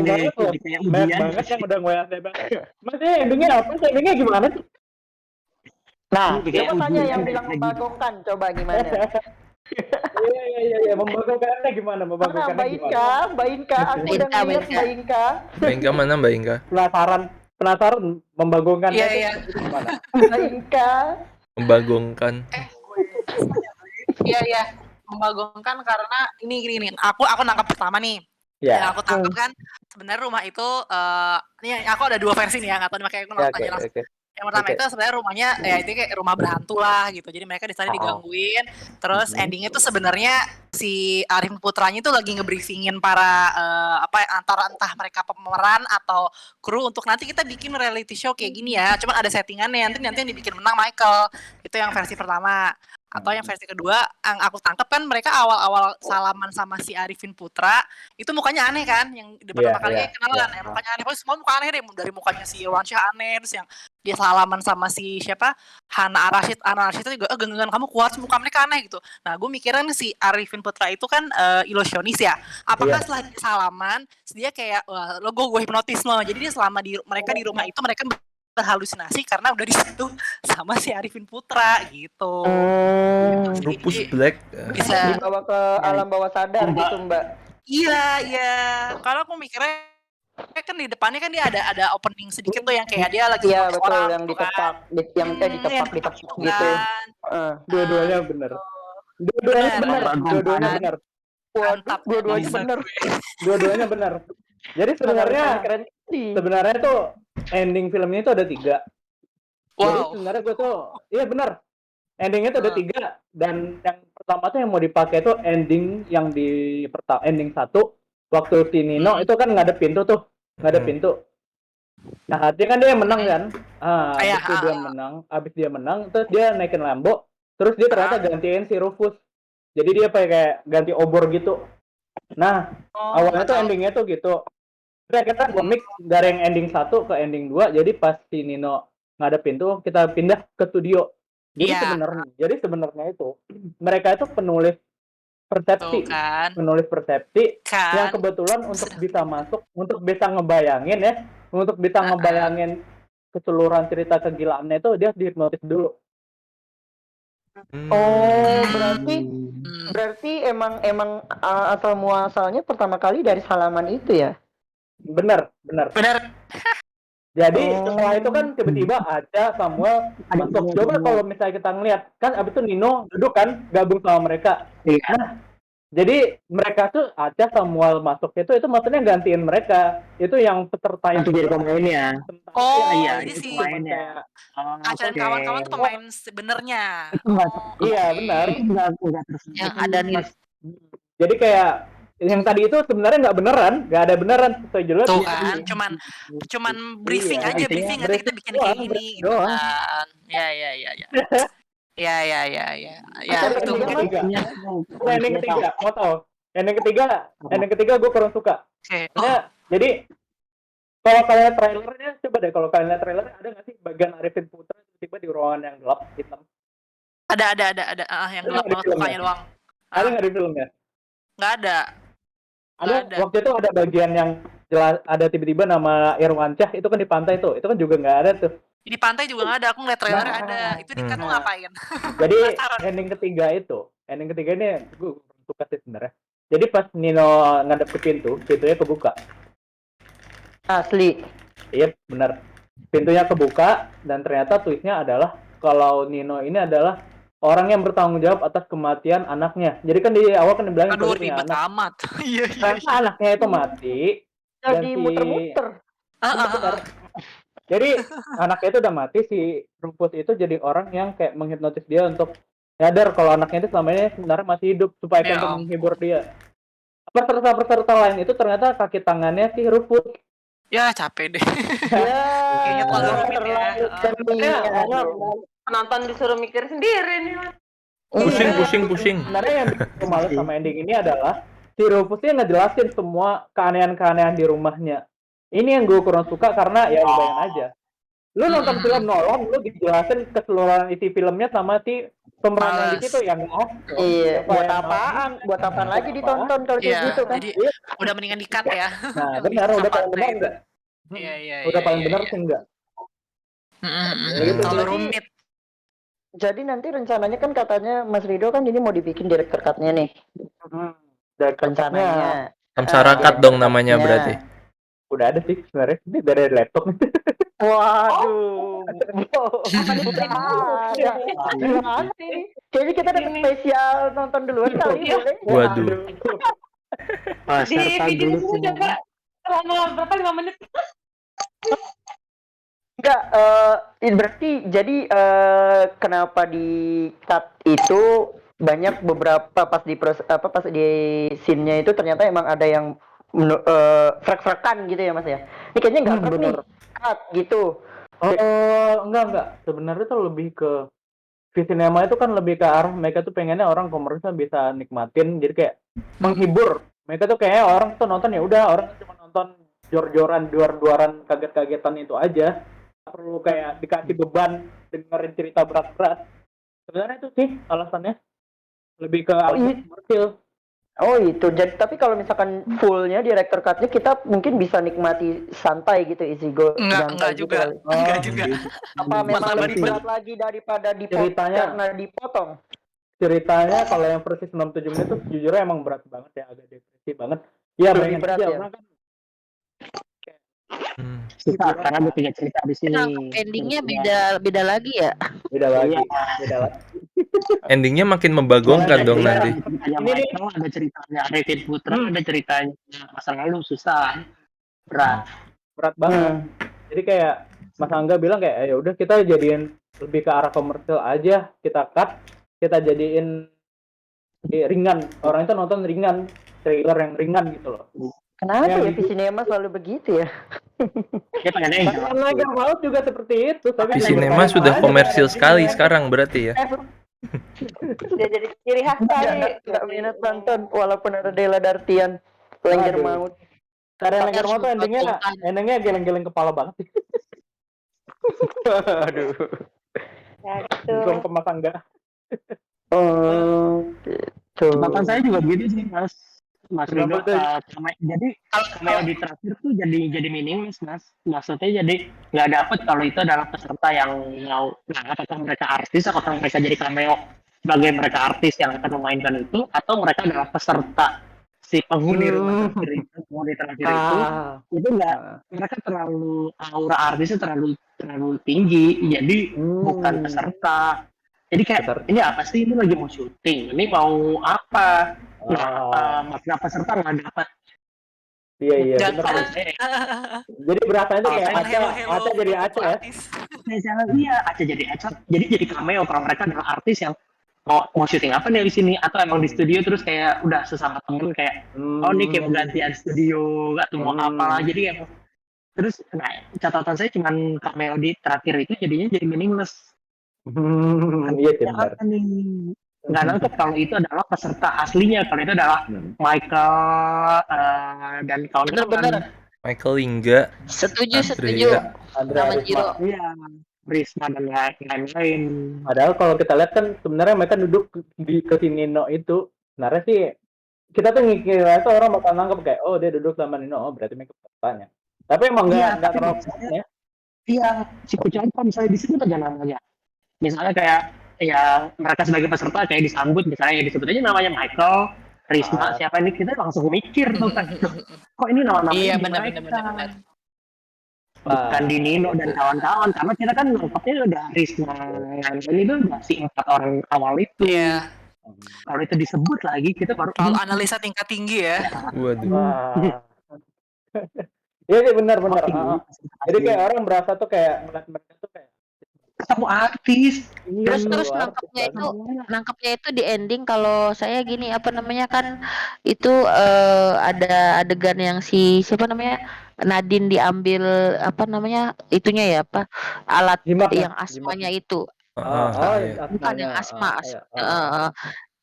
banget yang udah gue Mas endingnya apa sih? Endingnya gimana sih? Nah, Ini kayak coba tanya ujian yang dari bilang lagi. membagongkan, coba gimana? Iya. Membagongkannya gimana? Mana Membagongkannya Mbak gimana? Inka? Mbak Inka, aku udah Mbak ngeliat Inka. Mbak Inka. Mbak Inka mana Mbak Inka? Penasaran membagongkannya Iya. itu gimana? Mbak Inka. Membagongkan. Iya. Membagongkan karena ini gini. Aku nangkap pertama nih. Ya. Yang aku tangkap kan sebenarnya rumah itu ini aku ada 2 versi nih ya, nggak tahu makanya aku Ya, tanya langsung. oke. Yang pertama Oke. itu sebenarnya rumahnya ya itu kayak rumah berhantu lah gitu. Jadi mereka di sana digangguin. Terus endingnya tuh sebenarnya si Arifin Putranya tuh lagi nge-briefingin para antara entah mereka pemeran atau kru untuk nanti kita bikin reality show kayak gini ya. Cuman ada settingannya nanti yang dibikin menang Michael. Itu yang versi pertama. Atau yang versi kedua yang aku tangkap kan mereka awal-awal salaman sama si Arifin Putra itu mukanya aneh kan yang pertama kali kenalan ya mukanya aneh. Pokoknya semua muka aneh deh dari mukanya si Irwansyah aneh terus yang dia salaman sama si siapa Hana Rashid itu juga genggengan kamu kuat muka mereka aneh gitu. Nah gue mikirin si Arifin Putra itu kan ilusionis ya. Apakah setelah dia salaman dia kayak lo gue hipnotis lo. Jadi dia selama mereka di rumah itu mereka berhalusinasi karena udah di situ sama si Arifin Putra gitu. Rufus Black. Bisa Dibawa ke alam bawah sadar gitu, Mbak. Iya. Kalau aku mikirnya kan di depannya kan dia ada opening sedikit tuh yang kayak dia lagi Iya, hipnotis betul orang yang gitu ditepak, kan. ditepak gitu. Kan. Dua-duanya benar. Dua-duanya benar. Mantap. Dua-duanya benar. Dua-duanya benar. Jadi sebenarnya tuh ending filmnya itu ada 3. Jadi sebenarnya gue tuh iya benar. Endingnya tuh ada 3 dan yang pertama tuh yang mau dipakai tuh ending yang ending 1 waktu si Nino itu kan nggak ada pintu. Nah, artinya kan dia yang menang kan. Abis dia menang, terus dia naikin Lambo, terus dia ternyata gantiin si Rufus. Jadi dia kayak ganti obor gitu. Nah, awalnya tuh endingnya tuh gitu. Terus kita mix dari yang ending 1 ke ending 2, jadi pas si Nino nggak ada pintu, kita pindah ke studio. Jadi sebenarnya itu mereka itu penulis persepsi yang kebetulan untuk bisa masuk, untuk bisa ngebayangin keseluruhan cerita kegilaannya itu dia dihipnotis dulu. Oh, berarti emang asal muasalnya pertama kali dari salaman itu ya? Benar. Jadi setelah itu kan tiba-tiba Aca Samuel masuk. Coba kalau misalnya kita ngeliat kan abis itu Nino duduk kan gabung sama mereka. Nah, jadi mereka tuh Aca Samuel masuk itu maksudnya gantiin mereka. Itu yang peserta yang jadi pemainnya. Jadi si Aca dan kawan-kawan tuh pemain sebenarnya. Iya benar. Yang ada nih. Jadi kayak yang tadi itu sebenarnya nggak ada beneran setuju tuh kan cuman briefing aja briefing nanti kita bikin kayak gini gitu kan ya itu ending ketiga mau tahu ending ketiga gue kurang suka jadi kalau kalian trailernya coba deh kalau kalian lihat trailernya ada nggak sih bagian Arifin Putra tiba di ruangan yang gelap hitam ada yang gelap banget mukanya doang ada nggak di filmnya nggak ada waktu itu ada bagian yang jelas ada tiba-tiba nama Irwansyah itu kan di pantai itu kan juga nggak ada tuh di pantai juga nggak ada aku ngeliat trailer ada itu di kan tuh ngapain jadi ending ketiga ini gue suka sih sebenarnya jadi pas Nino ngadep ke pintunya kebuka asli iya benar pintunya kebuka dan ternyata twistnya adalah kalau Nino ini adalah orang yang bertanggung jawab atas kematian anaknya. Jadi kan di awal kan dibilangin aduh ribet amat. Iya. Anaknya itu mati. Jadi muter-muter. Jadi anaknya itu udah mati, si Rufus itu jadi orang yang kayak menghipnotis dia untuk nyadar kalau anaknya itu selama ini sebenarnya masih hidup supaya untuk menghibur dia. Peserta lain itu ternyata kaki tangannya si Rufus. Ya capek deh. Kayaknya terlalu rumit ya. Penonton disuruh mikir sendiri nih. Pusing. Sebenarnya yang bikin males sama ending ini adalah si Rufusnya ngejelasin semua keanehan-keanehan di rumahnya. Ini yang gue kurang suka karena ya bayangin aja. Lu nonton film Nolan, lu dijelasin keseluruhan isi filmnya sama si pemeran yang di situ yang iya, buat apaan lagi ditonton kalau kayak gitu kan. Jadi udah mendingan di-cut ya. Nah, benar udah paling benar enggak? Iya. Udah paling benar sih enggak? Terlalu rumit. Jadi nanti rencananya kan katanya Mas Rido kan ini mau dibikin director cut-nya nih. Dan Rencananya. Samsara Cut dong namanya berarti. udah ada sih sebenarnya. Ini dari laptop. Waduh. Ada. Gimana ini? Kayaknya kita ada spesial nonton duluan kali boleh. Waduh. Di video dulu coba selama berapa 5 menit. Enggak, berarti jadi kenapa di cut itu banyak beberapa pas di scene-nya itu ternyata emang ada yang frek-frekan gitu ya Mas ya. Ini kayaknya enggak frek nih. Cut gitu. Enggak. Sebenarnya tuh lebih ke Visinema itu kan lebih ke arah mereka tuh pengennya orang komersial bisa nikmatin, jadi kayak menghibur. Mereka tuh kayak orang tuh nonton ya udah orang cuma nonton jor-joran, duar-duaran, kaget-kagetan itu aja. Nggak perlu kayak dikasih beban dengerin cerita berat-berat. Sebenarnya itu sih alasannya lebih ke komersial. Oh itu. Jadi tapi kalau misalkan fullnya director cut-nya kita mungkin bisa nikmati santai gitu Ichigo. Enggak juga. Enggak juga. Apa memang lebih berat lagi daripada Ceritanya. karena dipotong? Ceritanya kalau yang versi 67 menit tuh jujurnya emang berat banget ya, agak depresi banget. Ya Lebih bayangin berat aja, ya? orang kan Susah karena ada 3 cerita di sini. Endingnya beda lagi ya. beda lagi. Endingnya makin membagongkan dong nanti. Ceritanya Michael, ada ceritanya Arifin Putra, ada ceritanya masa lalu, susah, berat. Berat banget. Jadi kayak Mas Angga bilang kayak ya udah kita jadiin lebih ke arah komersial aja, kita cut, kita jadiin ringan. Orang itu nonton ringan, trailer yang ringan gitu loh. Kenapa Ya, ya gitu. Visinema selalu begitu ya? Dia pengennya yang Karena Naga Maut juga seperti itu. Tapi Visinema sudah komersil sekali sekarang berarti ya. Dia jadi ciri khas kali. Nggak minat nonton walaupun ada Della Dartian Lengger Aduh. Maut. Karena Lengger Maut tuh endingnya geleng-geleng kepala banget sih. Aduh. Ya gitu. Bukan ke Mas Angga. Oh, gitu. Catatan saya juga begitu sih Mas Rido. Kenapa tuh? Jadi cameo di terakhir tuh jadi meaningless Mas. Maksudnya jadi nggak dapet kalau itu adalah peserta yang mau, nah apakah mereka artis atau mereka jadi cameo sebagai mereka artis yang akan memainkan itu, atau mereka adalah peserta si penghuni rumah terakhir itu, penghuni terakhir itu nggak, mereka terlalu aura artisnya terlalu tinggi, jadi bukan peserta. Jadi kayak ini apa sih, ini lagi mau syuting, ini mau apa? Makna peserta nggak dapat. Iya Dan benar. Jadi berasanya tuh kayak Aca jadi Aca ya. Iya, Aca jadi Aca. Jadi cameo kalau mereka adalah artis yang mau syuting apa nih di sini, atau emang di studio terus kayak udah sesama temen kayak oh nih kayak gantian studio atau mau apa. Jadi emang terus catatan saya cuman cameo di terakhir itu jadinya jadi meaningless. Iya benar. Nggak nangkep kalau itu adalah peserta aslinya, kalau itu adalah Michael dan kawan-kawan. Bener. Michael Lingga. Setuju. Andrea Risma. Iya, Risma dan lain-lain. Padahal kalau kita lihat kan sebenarnya mereka duduk di ke Nino itu. Sebenarnya sih kita tuh ngikirnya tuh orang bakal nangkep kayak oh dia duduk sama Nino, oh berarti mereka pesertanya. Tapi emang nggak terlalu ya. Iya, si contoh misalnya disebut aja namanya. Misalnya kayak ya mereka sebagai peserta kayak disambut misalnya ya disebut aja namanya Michael, Risma, siapa ini, kita langsung mikir tuh kan kok ini nama-nama Iya, di benar. mereka. Bukan di Nino dan kawan-kawan, karena kita kan nangkepnya udah Risma ini tuh udah si 4 orang awal itu. Iya. Kalau itu disebut lagi kita baru Kalau analisa tingkat tinggi ya. Waduh. Iya sih benar. Jadi kayak orang berasa tuh kayak melihat mereka tuh kayak ketemu artis. Terus nangkepnya itu di ending. Kalau saya gini apa namanya kan itu ada adegan yang si siapa namanya Nadine diambil apa namanya itunya ya apa alat yang asmanya itu. Bukan yang asma.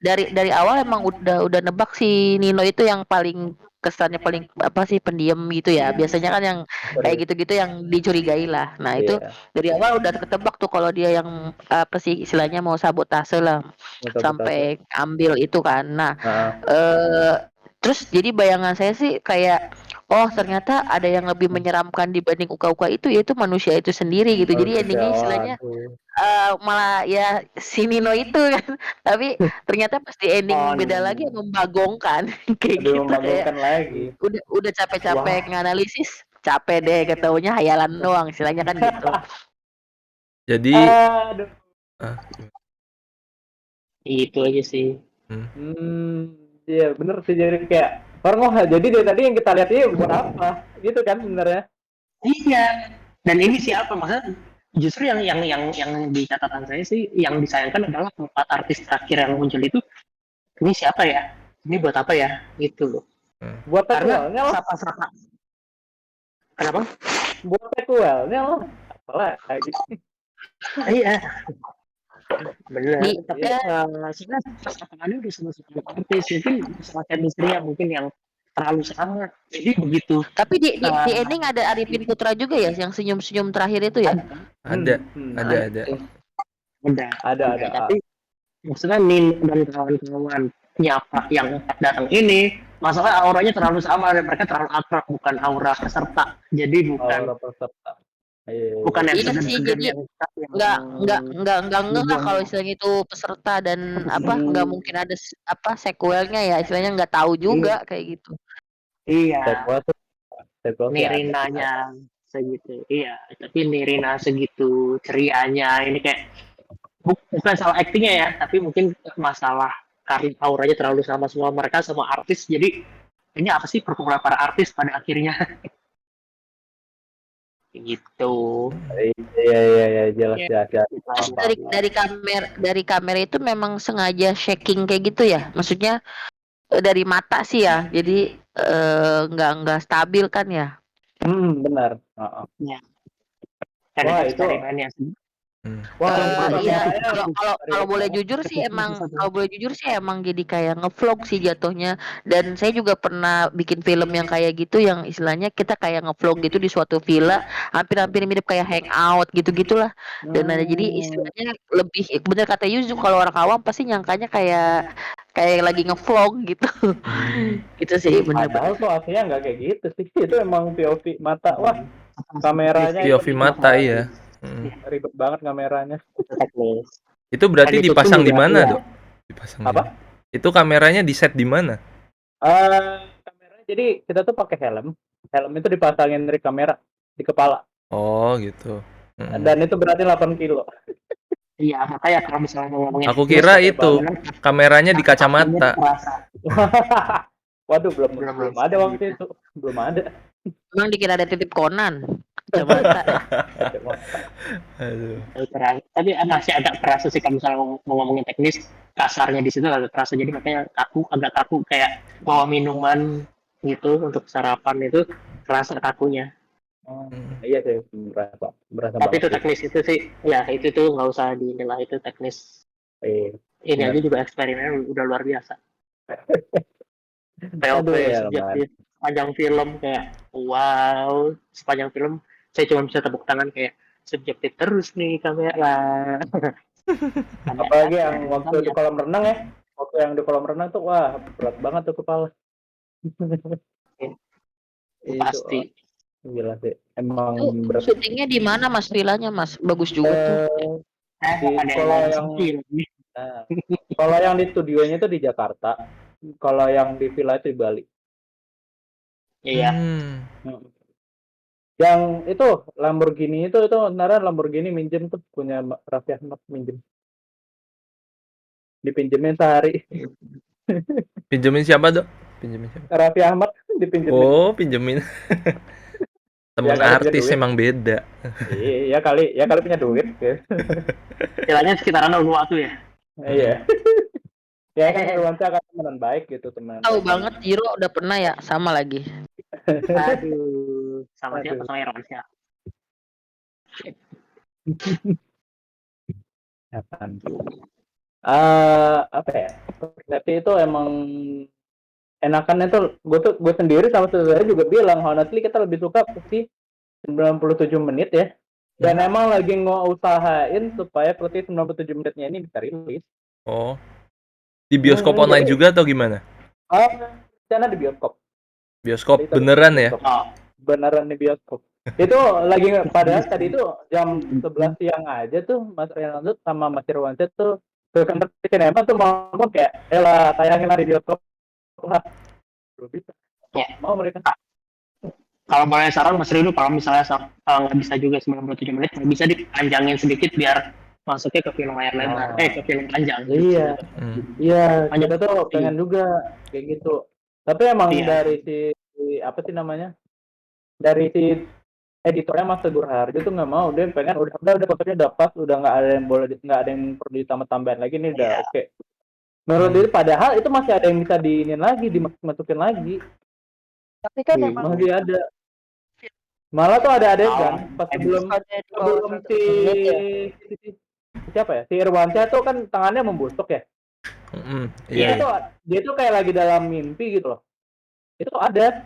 Dari awal emang udah nebak si Nino itu yang paling kesannya paling apa sih pendiam gitu ya. Biasanya kan yang kayak gitu-gitu yang dicurigai lah. Nah itu dari awal udah ketebak tuh kalau dia yang apa sih istilahnya mau sabotase lah sampai ambil itu kan. Nah terus jadi bayangan saya sih kayak oh ternyata ada yang lebih menyeramkan dibanding uka-uka itu, yaitu manusia itu sendiri gitu. Jadi endingnya istilahnya malah ya si Nino itu kan. Tapi ternyata pas di ending beda lagi, membagongkan kayak Lebih gitu, kayak membagongkan lagi. udah capek-capek nganalisis, capek deh ketaunya hayalan doang istilahnya kan gitu. Jadi Aduh. Itu aja sih. Iya bener sih, jadi kayak orang jadi dari tadi yang kita lihat ini buat apa gitu kan sebenarnya. Iya. Dan ini siapa maksudnya? Justru yang di catatan saya sih yang disayangkan adalah 4 artis terakhir yang muncul itu. Ini siapa ya? Ini buat apa ya? Gitu loh. Buat Karena sequelnya lah. sapa-sapa. Kenapa? Buat sequelnya lah. Apalah lagi. Iya. Benar. Di- Tapi sebenarnya pasangannya udah sama-sama artis. Mungkin masalah chemistry mungkin yang terlalu sama. Jadi begitu. Tapi di ending ada Arifin Putra juga ya yang senyum-senyum terakhir itu ya. ada. Ada. Tapi maksudnya Nin dan kawan-kawan nyapa yang datang ini, masalah auranya terlalu sama, mereka terlalu akrab, bukan aura peserta. Jadi bukan peserta. bukan yang Iya sih, jadi nggak ngeh kalau istilahnya itu peserta dan apa nggak mungkin ada sequelnya ya, istilahnya nggak tahu juga kayak gitu. Iya. Sequel Nirinanya segitu, iya. Tapi Nirina segitu cerianya, ini kayak bukan salah aktingnya ya, tapi mungkin masalah karena auranya terlalu sama semua mereka semua artis. Jadi ini apa sih perkumpulan para artis pada akhirnya? Gitu. Iya jelas. Terus dari kamera itu memang sengaja shaking kayak gitu ya, maksudnya dari mata sih ya, jadi nggak stabil kan ya. Benar. Ada Wah, itu eksperimennya sih. Iya, kalau boleh jujur sih emang jadi kayak ngevlog sih jatuhnya. Dan saya juga pernah bikin film yang kayak gitu, yang istilahnya kita kayak ngevlog gitu di suatu villa, hampir-hampir mirip kayak hangout gitu-gitulah. Dan ada jadi istilahnya lebih bener kata Yuzu, kalau orang awam pasti nyangkanya kayak lagi ngevlog gitu. Gitu sih bener. Padahal tuh aslinya nggak kayak gitu sih. Itu emang POV mata. Wah, kameranya POV mata ya. Ribet banget kameranya. Itu berarti dipasang di mana, Dok? Dipasang Apa? Itu kameranya di set di mana? Kameranya jadi kita tuh pakai helm. Helm itu dipasangin dari kamera di kepala. Oh, gitu. Dan itu berarti 8 kilo. Iya, makanya kalau misalnya mau ngomongin aku kira itu kameranya di kacamata. Waduh, belum ada waktu itu. Belum ada. Emang dikira ada titip Conan. Kacamata. Aduh. Tapi masih agak kerasa sih kalau misalnya mau ngomongin teknis, kasarnya di situ agak kerasa. Jadi makanya agak kaku kayak bawa minuman gitu untuk sarapan itu kerasa kakunya. Iya sih, berasa. Tapi itu teknis itu sih, ya itu tuh nggak usah dinilai, itu teknis. Ini aja juga eksperimen udah luar biasa. POV sejak sepanjang film kayak wow, sepanjang film saya cuma bisa tepuk tangan kayak subjektif terus nih kamera. Apalagi yang waktu di kolam renang ya, waktu yang di kolam renang tuh wah berat banget tuh kepala. Pasti. Gila sih, emang berat. Syutingnya di mana Mas, villanya Mas? Bagus juga tuh. Kalau yang di studionya itu di Jakarta, kalau yang di villa itu di Bali. Iya. Yang itu Lamborghini itu beneran Lamborghini minjem tuh, punya Raffi Ahmad, minjem. Dipinjemin sehari. Pinjemin siapa, Dok? Pinjemin siapa? Raffi Ahmad dipinjemin. Oh, pinjemin. Temen ya, artis emang beda. Iya kali punya duit. Istilahnya sekitaran waktu ya. Iya. Ya kan Irwansyah kan teman baik gitu, teman. Tahu banget Jiro udah pernah ya sama lagi. Aduh, sama siapa? Sama Irwansyah. Apa ya? Tapi itu emang enakannya tuh gue sendiri sama saudara juga bilang honestly kita lebih suka sih 97 menit ya. Dan emang lagi ngusahain supaya putih 97 menitnya ini bisa rilis. Oh. Di bioskop online juga atau gimana? Sana di bioskop. Bioskop Tadi beneran ya? bioskop. Oh, Beneran di bioskop. Itu lagi padahal tadi itu jam 11 siang aja tuh Mas Renaldo sama Mas Irwansyah tuh ke kantor sinema tuh mau kayak elah tayangin lah di bioskop lah. Belum bisa. Ya. Mau mereka. kalau boleh saran Mas Rido, kalau misalnya nggak bisa juga 97 menit, bisa dipanjangin sedikit biar masuknya ke film layar lebar, ke film panjang. Iya. Hmm. Iya, Banyak. kita tuh pengen juga kayak gitu. Tapi emang Iya. dari si apa sih namanya? Dari si editornya Mas Teguh Harjo tuh nggak mau, dia pengen udah konsepnya udah pas, udah nggak ada yang perlu ditambah-tambahin lagi nih udah oke. Menurut dia padahal itu masih ada yang bisa diinin lagi, dimasukin lagi. Tapi kan Iya. emang Masih ada. Malah tuh ada adegan pas sebelum ada di bawah sebelum 100 menit ya. siapa ya? Si Irwansyah tuh kan tangannya membusuk ya. Iya. Dia tuh kayak lagi dalam mimpi gitu loh. Itu ada.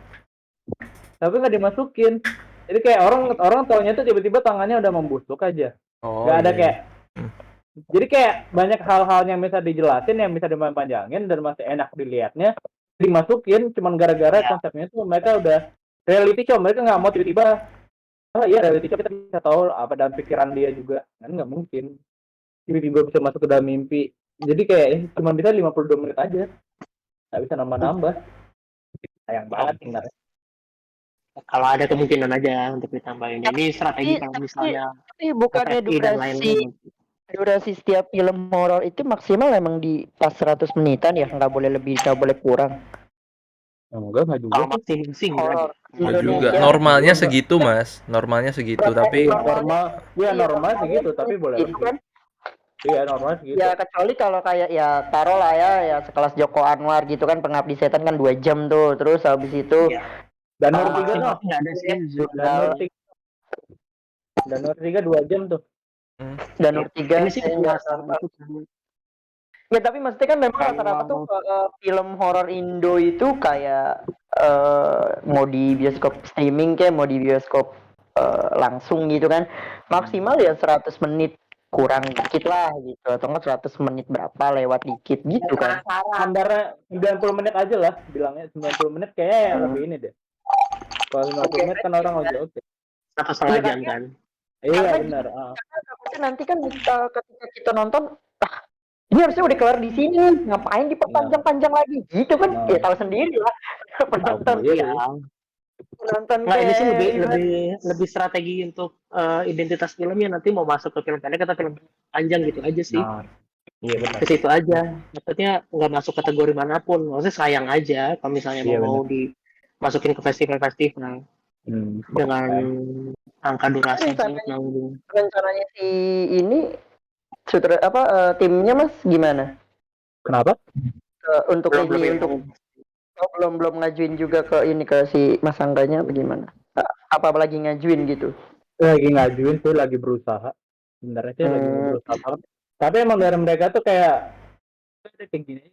Tapi nggak dimasukin. Jadi kayak orang taunya tuh tiba-tiba tangannya udah membusuk aja. Nggak ada kayak. Jadi kayak banyak hal-hal yang bisa dijelasin, yang bisa dipanjangin dan masih enak dilihatnya dimasukin, cuman gara-gara konsepnya tuh mereka udah reality show, mereka nggak mau tiba-tiba iya reality show kita bisa tahu apa dalam pikiran dia juga, kan nggak mungkin tiba-tiba bisa masuk ke dalam mimpi. Jadi kayak cuma bisa 52 menit aja, nggak bisa nambah-nambah. Sayang banget sebenarnya. Kalau ada kemungkinan aja untuk ditambahin. Ini strategi kalau misalnya Tapi bukannya FFI dan lain-lain. durasi setiap film horor itu maksimal emang di pas 100 menitan ya, nggak boleh lebih, nggak boleh kurang. Enggak juga. Kalau maksimum sih Horor Enggak juga. Indonesia. Normalnya segitu, Mas. Normalnya segitu, tapi normal segitu, tapi boleh itu lebih. kan. Iya normal segitu. Ya kecuali kalau kayak ya taruh lah ya sekelas Joko Anwar gitu kan, Pengabdi Setan kan 2 jam tuh, terus habis itu Dan Nur 3 tuh nggak ada sih. Dan Nur 3 2 jam tuh. dan Nur 3 Ini sih penasaran itu. ya, tapi maksudnya kan memang rata-rata tuh film horor Indo itu kayak mau di bioskop streaming kayak mau di bioskop langsung gitu kan maksimal ya 100 menit kurang dikit lah gitu, atau enggak 100 menit berapa lewat dikit gitu kan. Antara 90 menit aja lah bilangnya, 90 menit kayaknya lebih ini deh. Kalau 50 menit kan orang lagi oke. 1,5 jam kan. Iya benar. Karena takutnya nanti kan ketika kita nonton ini harusnya udah kelar di sini, ngapain diperpanjang-panjang lagi gitu kan. Ya tahu sendiri lah penonton. Penonton Nggak, ini sih lebih strategi untuk identitas filmnya nanti mau masuk ke film pendek atau film panjang gitu aja sih. Iya benar. Ke situ aja. Maksudnya nggak masuk kategori manapun. Maksudnya sayang aja kalau misalnya mau dimasukin ke festival-festival dengan angka durasi nanggung. Rencananya si ini timnya Mas gimana? Kenapa? Untuk ini untuk belum ngajuin juga ke ini ke si Mas Angganya bagaimana? Apa lagi ngajuin gitu? Lagi ngajuin tuh, lagi berusaha. Sebenarnya sih lagi berusaha banget. Tapi emang dari mereka tuh kayak gini.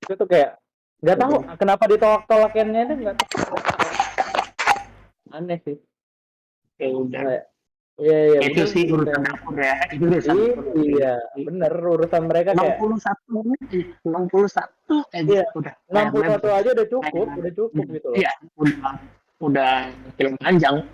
Itu tuh kayak nggak tahu kenapa ditolak-tolakinnya itu nggak tahu. Aneh sih. Ya udah. Iya. Itu sih urusan dapur ya. Iya, bener urusan mereka kayak 61 menit, 61 Iya. udah. 61 aja udah cukup gitu loh. Iya, udah film panjang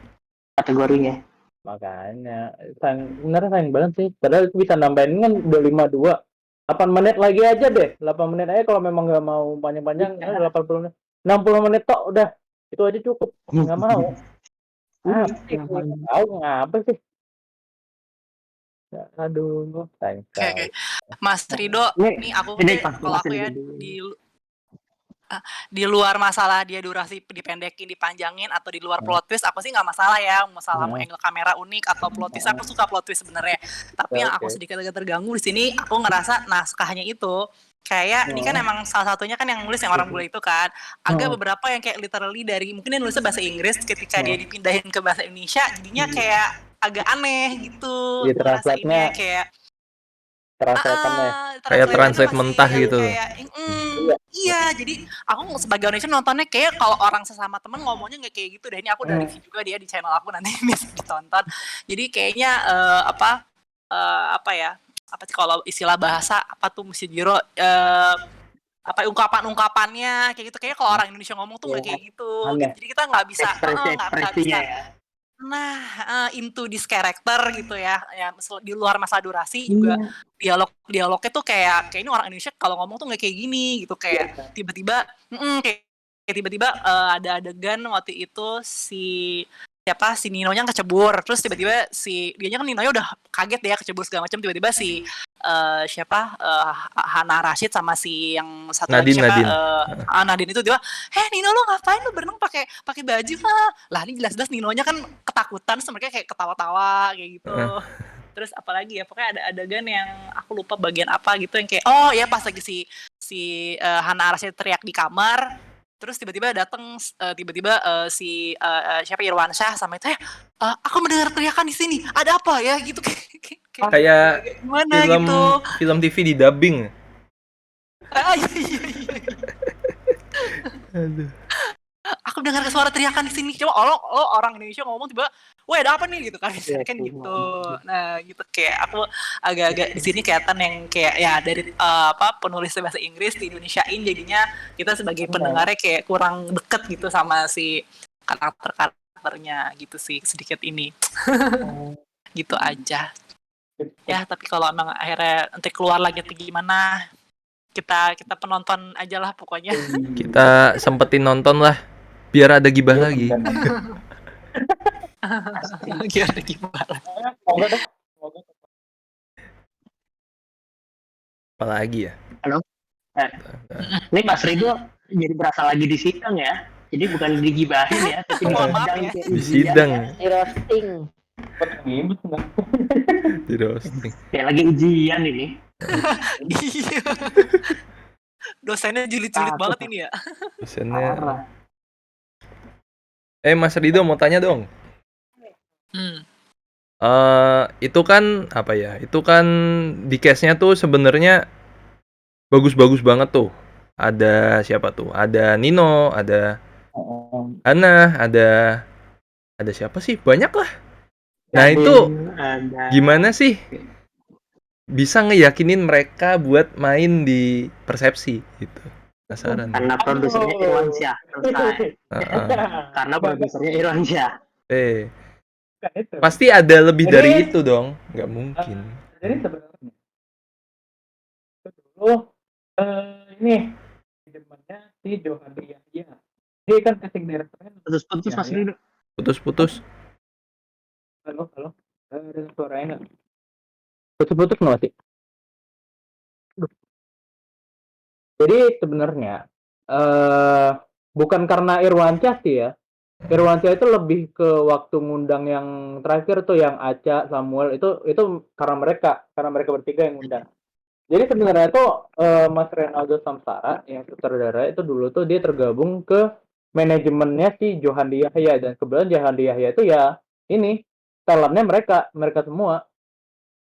kategorinya. Makanya sayang banget sih. Padahal itu bisa nambahin kan udah 52. 8 menit lagi aja deh. 8 menit aja kalau memang nggak mau panjang-panjang, 80 menit. 60 menit tok udah. Itu aja cukup. Nggak mau. Tahu ngapa sih? Aduh, sayang. Oke. Mas Rido, ini aku kalau aku ya di luar masalah dia durasi dipendekin, dipanjangin atau di luar plot twist, aku sih nggak masalah ya, masalah mau angle kamera unik atau plot twist, aku suka plot twist sebenarnya. Tapi yang aku sedikit agak terganggu di sini, aku ngerasa naskahnya itu kayak ini kan emang salah satunya kan yang nulis yang orang bule itu kan, agak beberapa yang kayak literally dari mungkin dia nulisnya bahasa Inggris, ketika dia dipindahin ke bahasa Indonesia, jadinya kayak agak aneh gitu. Translate-nya kayak kayak translate mentah gitu. Iya, jadi aku sebagai Indonesia nontonnya kayak kalau orang sesama temen ngomongnya nggak kayak gitu deh. Ini aku udah review juga dia di channel aku, nanti bisa ditonton. Jadi kayaknya apa sih kalau istilah bahasa apa tuh Mr. Jiro ungkapan-ungkapannya kayak gitu. Kayaknya kalau orang Indonesia ngomong tuh nggak kayak gitu. Aneh. Jadi kita nggak bisa, nggak Ekspresinya bisa. ya. Nah, into this character gitu ya. Ya di luar masa durasi juga dialognya tuh kayak ini orang Indonesia kalau ngomong tuh nggak kayak gini gitu, kayak tiba-tiba kayak tiba-tiba ada adegan waktu itu si Ninonya kecebur, terus tiba-tiba dianya kan Ninonya udah kaget ya kecebur segala macam, tiba-tiba si Hana Rashid sama si yang satu lagi Nadine. Nadine itu tiba, Nino lo ngapain lo berenang pakai baju lah ini jelas-jelas Ninonya kan ketakutan, terus mereka kayak ketawa-tawa kayak gitu. Terus apalagi ya, pokoknya ada adegan yang aku lupa bagian apa gitu yang kayak pas lagi si Hana Rashid teriak di kamar, terus tiba-tiba datang siapa Irwansyah sama itu aku mendengar teriakan di sini, ada apa ya gitu, Kayak gimana gitu. film TV di dubbing. Iya. Aduh. Aku dengar suara teriakan di sini, coba orang Indonesia ngomong tiba, wah ada apa nih gitu kan, misalnya kan gitu. Nah gitu, kayak aku agak-agak di sini kelihatan yang kayak ya dari penulis bahasa Inggris di Indonesiain, jadinya kita sebagai pendengarnya kayak kurang deket gitu sama si karakternya gitu sih, sedikit ini. Gitu aja. Ya tapi kalau emang akhirnya nanti keluar lagi atau gimana, kita penonton aja lah pokoknya. Kita sempetin nonton lah biar ada gibah lagi. Biar ada gibah. Semoga deh. Apalagi ya? Halo. Ini Mas Rido jadi berasa lagi di sidang ya. Jadi bukan digibahin ya, tapi di sidang. Di sidang. Di roasting. Di roasting. Kayak lagi ujian ini. Iya. Dosennya julid-julid banget ini ya. Dosennya. Mas Rido mau tanya dong. Itu kan apa ya? Itu kan di case-nya tuh sebenarnya bagus-bagus banget tuh. Ada siapa tuh? Ada Nino, ada Hana, ada siapa sih? Banyak lah. Nah, itu gimana sih bisa ngeyakinin mereka buat main di Persepsi gitu? Penasaran. Karena produsernya Irwansyah. Karena produsernya Irwansyah. Pasti ada lebih dari itu dong. Nggak mungkin. Jadi sebenarnya dulu ini temannya si Johan Yahya. Dia kan casting director. Putus-putus Mas Rido. Putus-putus. Halo. Ada suaranya nggak? Putus-putus nggak sih? Jadi sebenarnya bukan karena Irwansyah sih ya. Irwansyah itu lebih ke waktu ngundang yang terakhir tuh yang Aca, Samuel itu karena mereka bertiga yang ngundang. Jadi sebenarnya tuh Mas Renaldo Samsara yang sutradara itu dulu tuh dia tergabung ke manajemennya si Johan Yahya, dan kebetulan Johan Yahya itu ya ini talentnya mereka semua.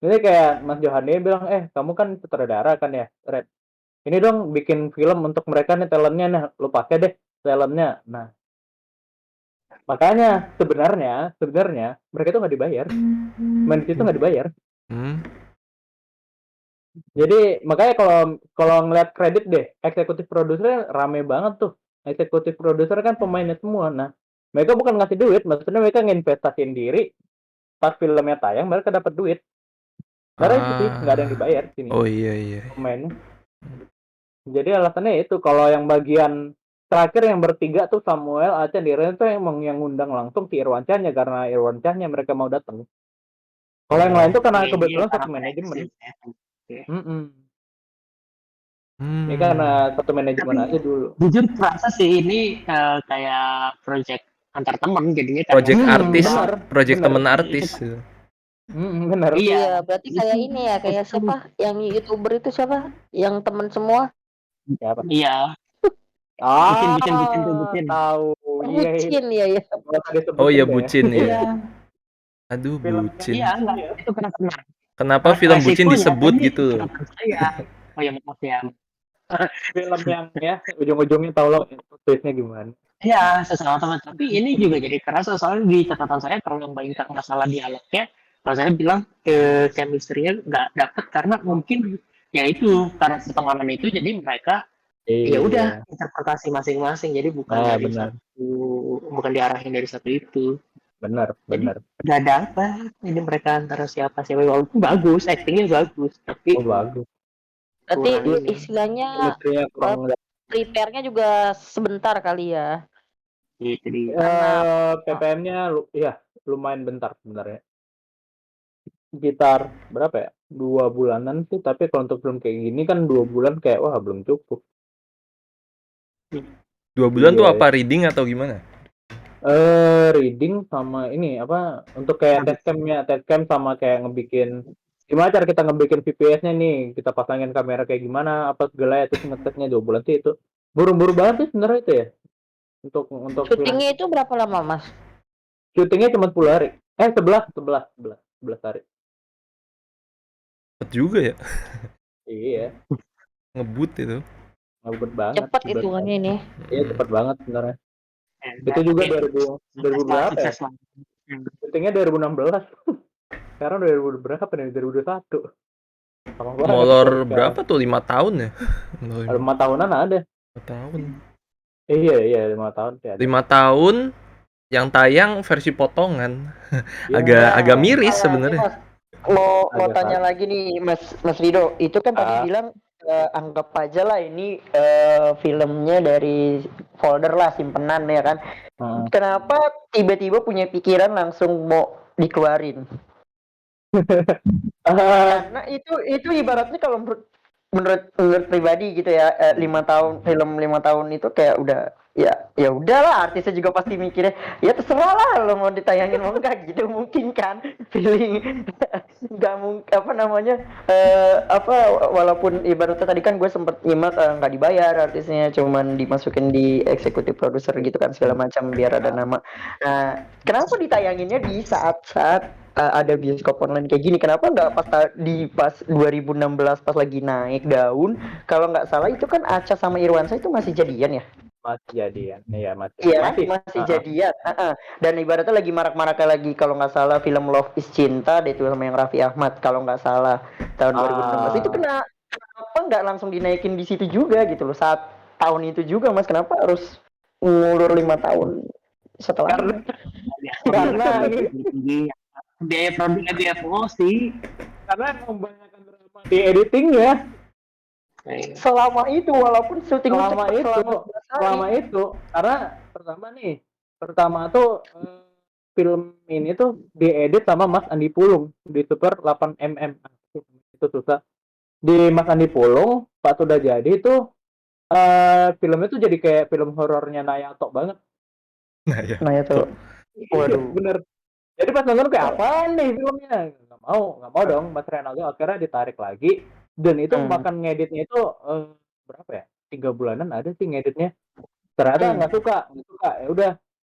Jadi kayak Mas Johan Yahya bilang, kamu kan sutradara kan ya, Red. Ini dong bikin film untuk mereka nih talentnya, nih lu pakai deh talentnya. Nah, makanya sebenarnya mereka itu nggak dibayar, main di situ nggak dibayar. Jadi makanya kalau ngeliat kredit deh, eksekutif produsernya rame banget tuh. Eksekutif produser kan pemainnya semua. Nah, mereka bukan ngasih duit, maksudnya mereka nginvestasiin diri. Pas filmnya tayang, mereka dapat duit. Karena itu sih nggak ada yang dibayar sini. Oh iya. Pemainnya. Jadi alasannya itu, kalau yang bagian terakhir yang bertiga tuh Samuel, Aca, Diren tuh emang yang ngundang langsung si Irwansyahnya, karena Irwansyahnya mereka mau datang. Kalau yang lain tuh karena kebetulan satu manajemen. Ini karena satu manajemen aja dulu. Jujur terasa sih ini kayak project antar teman jadinya. Project artis, project temen artis. Benar. Iya, berarti kayak ini ya, kayak siapa? Yang YouTuber itu siapa? Yang temen semua? Siapa? Iya. Bucin. Tahu. Bucin ya. Oh iya, bucin ya. Aduh, bucin. Iya, enggak. Itu kenapa? Kenapa film bucin disebut gitu? Oh ya, maaf ya. Film yang ya ujung-ujungnya tahu loh twistnya gimana. Iya, sesama teman. Tapi ini juga jadi kerasa, soalnya di catatan saya kalau membayangkan masalah dialognya, kalau saya bilang chemistry-nya nggak dapet karena mungkin ya itu karena pertemanan itu, jadi mereka ya udah Iya. interpretasi masing-masing, jadi bukan Nah, dari benar. bukan diarahin dari satu itu. Benar, Jadi benar. nggak dapat ini mereka antara siapa walaupun bagus, actingnya bagus, tapi Oh, bagus. Berarti kurang ini. istilahnya Chemistry-nya kurang prepare-nya juga sebentar kali ya. Gitu di Karena PPM-nya ya lumayan bentar sebenarnya. Sekitar berapa ya? 2 bulanan sih, tapi kalau untuk film kayak gini kan 2 bulan kayak wah belum cukup. 2 bulan tuh Iya, apa reading atau gimana? reading sama ini apa untuk kayak test cam sama kayak ngebikin gimana cara kita ngebikin VPS-nya nih, kita pasangin kamera kayak gimana apa segala ya, terus ngetesnya 2 bulan sih itu. Buru-buru banget sih sebenarnya itu ya. Untuk film. syutingnya itu berapa lama, Mas? Syutingnya cuma 10 hari. 11 hari. Cepet juga ya, Iya, ngebut itu. ngebut banget. Cepat hitungannya ini. Iya, cepet banget sebenarnya. Itu dan juga mungkin 2000 berapa ya? sukses lah. Syutingnya 2016. Sekarang 2000 berapa nih? 2021. Lama banget. Molor berapa tuh? 5 tahun ya? 5 tahunan ada. 5 tahun. Iya, 5 tahun sih ada. 5 tahun yang tayang versi potongan. Ya, agak miris sebenarnya. Mau Agak tanya lagi nih Mas Rido, itu kan tadi bilang anggap aja lah ini filmnya dari folder lah, simpenan ya kan. Kenapa tiba-tiba punya pikiran langsung mau dikeluarin? Karena itu ibaratnya kalau menurut pribadi gitu ya, 5 tahun film 5 tahun itu kayak udah ya udahlah, artisnya juga pasti mikirnya ya terserah lah lo mau ditayangin mau enggak gitu, mungkin kan feeling nggak mungkin apa namanya walaupun ibaratnya tadi kan gue sempet nyimak nggak dibayar artisnya, cuman dimasukin di eksekutif produser gitu kan segala macam biar ada nama. Nah, kenapa ditayanginnya di saat-saat ada bioskop online kayak gini? Kenapa nggak pas 2016 pas lagi naik daun? Kalau nggak salah itu kan Acha sama Irwansyah itu masih jadian ya? Masih jadian. Iya, masih. Iya, masih jadian. Dan ibaratnya lagi marak-maraknya lagi kalau nggak salah film Love is Cinta deh itu sama yang Raffi Ahmad kalau nggak salah tahun 2016. Itu kenapa nggak langsung dinaikin di situ juga gitu loh, saat tahun itu juga, Mas? Kenapa harus ngulur 5 tahun setelah? Karena biaya produknya dia promosi. Karena membanyakan drama di editing ya. Selama itu walaupun syuting selama itu karena pertama tuh film ini tuh diedit sama Mas Andi Pulung di Super 8mm. Itu susah. Di Mas Andi Pulung pas udah jadi itu filmnya tuh jadi kayak film horornya Nayato banget. Nayato. Waduh, bener. Jadi pas nonton kayak apaan nih filmnya? Nggak mau dong. Mas Renaldo akhirnya ditarik lagi. Dan itu makan ngeditnya itu berapa ya? 3 bulanan ada sih ngeditnya. Ternyata nggak suka. Ya udah